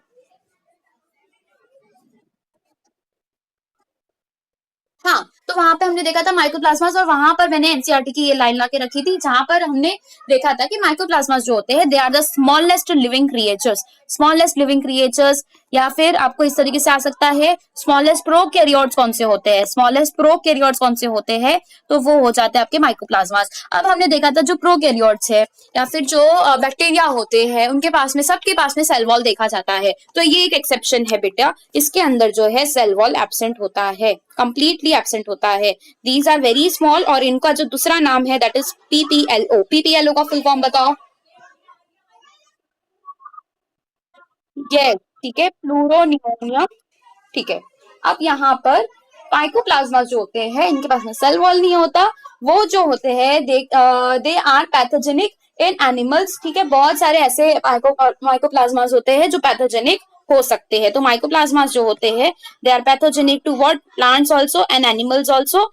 A: हाँ, तो वहां पे हमने देखा था माइकोप्लाज्मास, और वहां पर मैंने एनसीईआरटी की ये लाइन ला के रखी थी जहां पर हमने देखा था कि माइकोप्लाज्मास जो होते हैं they are the smallest living creatures, smallest living creatures, या फिर आपको इस तरीके से आ सकता है स्मॉलेस्ट प्रोकैरियोट्स कौन से होते हैं, स्मॉलेस्ट प्रोकैरियोट्स कौन से होते हैं, तो वो हो जाते हैं आपके माइकोप्लाज्मास। अब हमने देखा था जो प्रोकैरियोट्स है या फिर जो बैक्टीरिया होते हैं उनके पास में, सबके पास में सेल वॉल देखा जाता है, तो ये एक एक्सेप्शन है बेटा, इसके अंदर जो है सेल वॉल एब्सेंट होता है, कंप्लीटली एब्सेंट होता है। दीज आर वेरी स्मॉल, और इनका जो दूसरा नाम है दैट इज पीपीएलओ। पीपीएलओ का फुल फॉर्म बताओ। यस, ठीक है, प्लूरोनिमोनियम, ठीक है। अब यहाँ पर माइकोप्लाज्मा जो होते हैं इनके पास में सेल वॉल नहीं होता, वो जो होते हैं they are pathogenic in animals, ठीक है। बहुत सारे ऐसे माइकोप्लाज्मास होते हैं जो पैथोजेनिक हो सकते हैं। तो माइकोप्लाज्मास जो होते हैं they are pathogenic to what, plants also and animals also.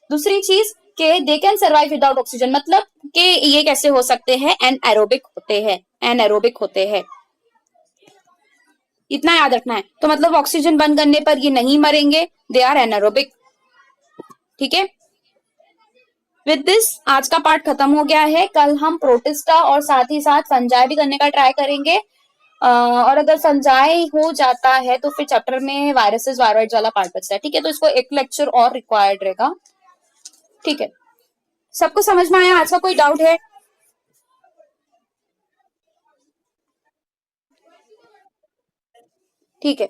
A: दूसरी चीज के they can survive without oxygen, मतलब कि ये कैसे हो सकते हैं, एनएरोबिक होते हैं, एनएरोबिक होते हैं, इतना याद रखना है। तो मतलब ऑक्सीजन बंद करने पर ये नहीं मरेंगे, दे आर एनारोबिक, ठीक है। विद दिस आज का पार्ट खत्म हो गया है। कल हम प्रोटिस्टा और साथ ही साथ फंजाई भी करने का ट्राई करेंगे, और अगर फंजाई हो जाता है तो फिर चैप्टर में वायरसेस वायरॉइड्स वाला पार्ट बचता है, ठीक है। तो इसको एक लेक्चर और रिक्वायर्ड रहेगा, ठीक है। सबको समझ में आया? आज का कोई डाउट है? ठीक है,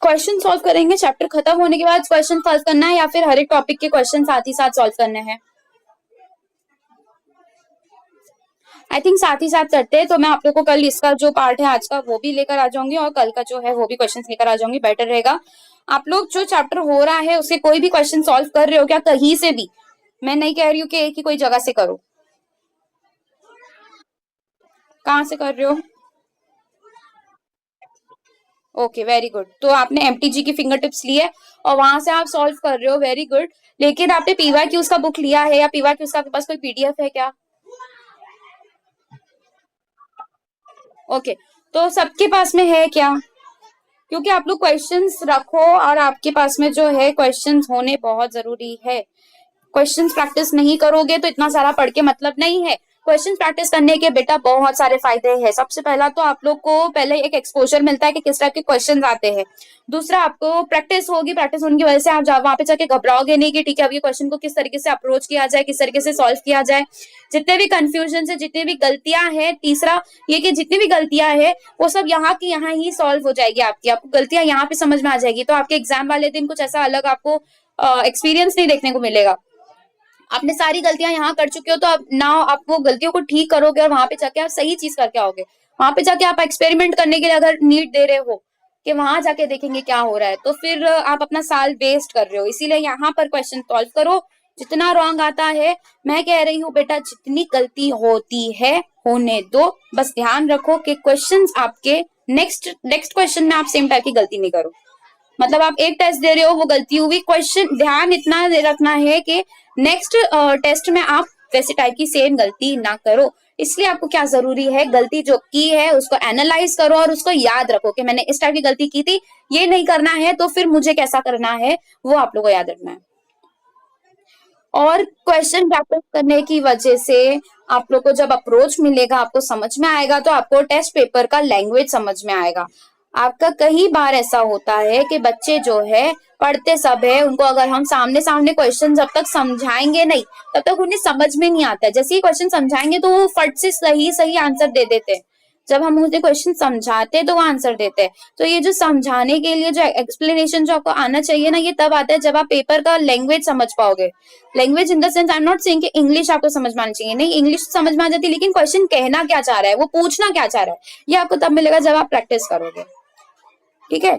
A: क्वेश्चन सॉल्व करेंगे चैप्टर खत्म होने के बाद। क्वेश्चन सॉल्व करना है या फिर हर एक टॉपिक के क्वेश्चन साथ ही साथ सॉल्व करने हैं? आई थिंक साथ ही साथ करते हैं। तो मैं आप लोग को कल इसका जो पार्ट है आज का वो भी लेकर आ जाऊंगी, और कल का जो है वो भी क्वेश्चन लेकर आ जाऊंगी, बेटर रहेगा। आप लोग जो चैप्टर हो रहा है उसके कोई भी क्वेश्चन सॉल्व कर रहे हो क्या, कहीं से भी? मैं नहीं कह रही हूँ कि एक ही कोई जगह से करो, कहाँ से कर रहे हो? Okay, very good. तो आपने एमटीजी की फिंगर टिप्स ली है और वहां से आप सॉल्व कर रहे हो, वेरी गुड। लेकिन आपने पीवाईक्यूज का बुक लिया है या पीवाईक्यूज का आपके पास कोई पीडीएफ है क्या? ओके, तो सबके पास में है क्या? क्योंकि आप लोग क्वेश्चंस रखो, और आपके पास में जो है क्वेश्चंस होने बहुत जरूरी है। क्वेश्चंस प्रैक्टिस नहीं करोगे तो इतना सारा पढ़ के मतलब नहीं है। क्वेश्चन प्रैक्टिस करने के बेटा बहुत सारे फायदे हैं। सबसे पहला तो आप लोग को पहले एक एक्सपोजर मिलता है कि किस टाइप के क्वेश्चन आते हैं। दूसरा, आपको प्रैक्टिस होगी, प्रैक्टिस होने की वजह से आप वहां पे जाके घबराओगे नहीं कि ठीक है अब ये क्वेश्चन को किस तरीके से अप्रोच किया जाए, किस तरीके से सॉल्व किया जाए। जितने भी कंफ्यूजन है, जितनी भी गलतियां हैं, तीसरा ये कि जितनी भी गलतियां हैं वो सब यहाँ की यहाँ ही सॉल्व हो जाएगी। आपको गलतियां यहाँ पे समझ में आ जाएगी, तो आपके एग्जाम वाले दिन कुछ ऐसा अलग आपको एक्सपीरियंस नहीं देखने को मिलेगा। आपने सारी गलतियां यहाँ कर चुके हो, तो अब ना आप वो गलतियों को ठीक करोगे और वहां पे जाके आप सही चीज करके आओगे। वहां पे जाके आप एक्सपेरिमेंट करने के लिए अगर नीट दे रहे हो कि वहां जाके देखेंगे क्या हो रहा है, तो फिर आप अपना साल वेस्ट कर रहे हो। इसीलिए यहाँ पर क्वेश्चन सॉल्व करो। जितना रॉन्ग आता है, मैं कह रही हूँ बेटा जितनी गलती होती है होने दो, बस ध्यान रखो कि क्वेश्चंस आपके नेक्स्ट क्वेश्चन में आप सेम टाइप की गलती नहीं करो। मतलब आप एक टेस्ट दे रहे हो, वो गलती हुई, क्वेश्चन ध्यान इतना रखना है कि नेक्स्ट टेस्ट में आप वैसे टाइप की सेम गलती ना करो। इसलिए आपको क्या जरूरी है, गलती जो की है उसको एनालाइज करो और उसको याद रखो कि मैंने इस टाइप की गलती की थी, ये नहीं करना है तो फिर मुझे कैसा करना है, वो आप लोगों को याद रखना है। और क्वेश्चन प्रैक्टिस करने की वजह से आप लोग को जब अप्रोच मिलेगा, आपको समझ में आएगा, तो आपको टेस्ट पेपर का लैंग्वेज समझ में आएगा। आपका कई बार ऐसा होता है कि बच्चे जो है पढ़ते सब है, उनको अगर हम सामने सामने क्वेश्चन जब तक समझाएंगे नहीं तब तक उन्हें समझ में नहीं आता है। जैसे ही क्वेश्चन समझाएंगे तो वो फट से सही आंसर दे देते हैं। जब हम उन्हें क्वेश्चन समझाते हैं तो वो आंसर देते हैं। तो ये जो समझाने के लिए जो एक्सप्लेनेशन जो आपको आना चाहिए ना, ये तब आता है जब आप पेपर का लैंग्वेज समझ पाओगे। Language in the sense, I am not saying कि इंग्लिश आपको समझ में आनी चाहिए, नहीं, इंग्लिश समझ में आ जाती है, लेकिन क्वेश्चन कहना क्या चाह रहा है, वो पूछना क्या चाह रहा है, ये आपको तब मिलेगा जब आप प्रैक्टिस करोगे। ठीक है,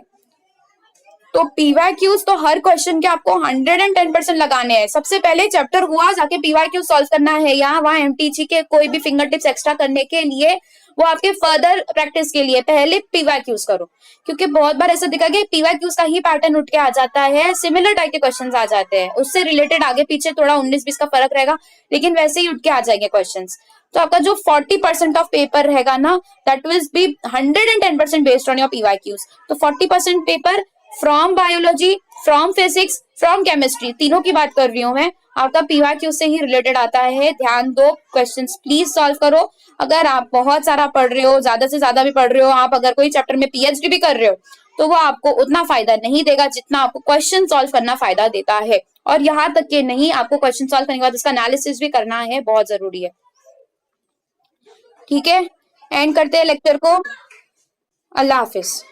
A: तो पीवाईक्यूज तो हर क्वेश्चन के आपको 110% लगाने हैं। सबसे पहले चैप्टर हुआ, जाके पीवाईक्यू सॉल्व करना है। यहाँ वहां एमटीजी के कोई भी फिंगर टिप्स एक्स्ट्रा करने के लिए, वो आपके फर्दर प्रैक्टिस के लिए पहले पीवाईक्यूज करो। क्योंकि बहुत बार ऐसा दिखा कि पीवाईक्यूज का ही पैटर्न उठ के आ जाता है, सिमिलर टाइप के क्वेश्चंस आ जाते हैं, उससे रिलेटेड आगे पीछे थोड़ा 19-20 का फर्क रहेगा, लेकिन वैसे ही उठ के आ जाएंगे क्वेश्चंस। तो आपका जो 40% ऑफ पेपर रहेगा ना, that will be 110% based on your PYQs. तो 40% paper from biology, from physics, from chemistry, तीनों की बात कर रही हूँ मैं, आपका पीवाईक्यू से ही रिलेटेड आता है। ध्यान दो, क्वेश्चंस प्लीज सॉल्व करो। अगर आप बहुत सारा पढ़ रहे हो, ज्यादा से ज्यादा भी पढ़ रहे हो, आप अगर कोई चैप्टर में पीएचडी भी कर रहे हो, तो वो आपको उतना फायदा नहीं देगा जितना आपको क्वेश्चन सॉल्व करना फायदा देता है। और यहाँ तक के नहीं, आपको क्वेश्चन सॉल्व करने के बाद उसका एनालिसिस भी करना है, बहुत जरूरी है। ठीक है, एंड करते हैं लेक्चर को। अल्लाह हाफिज।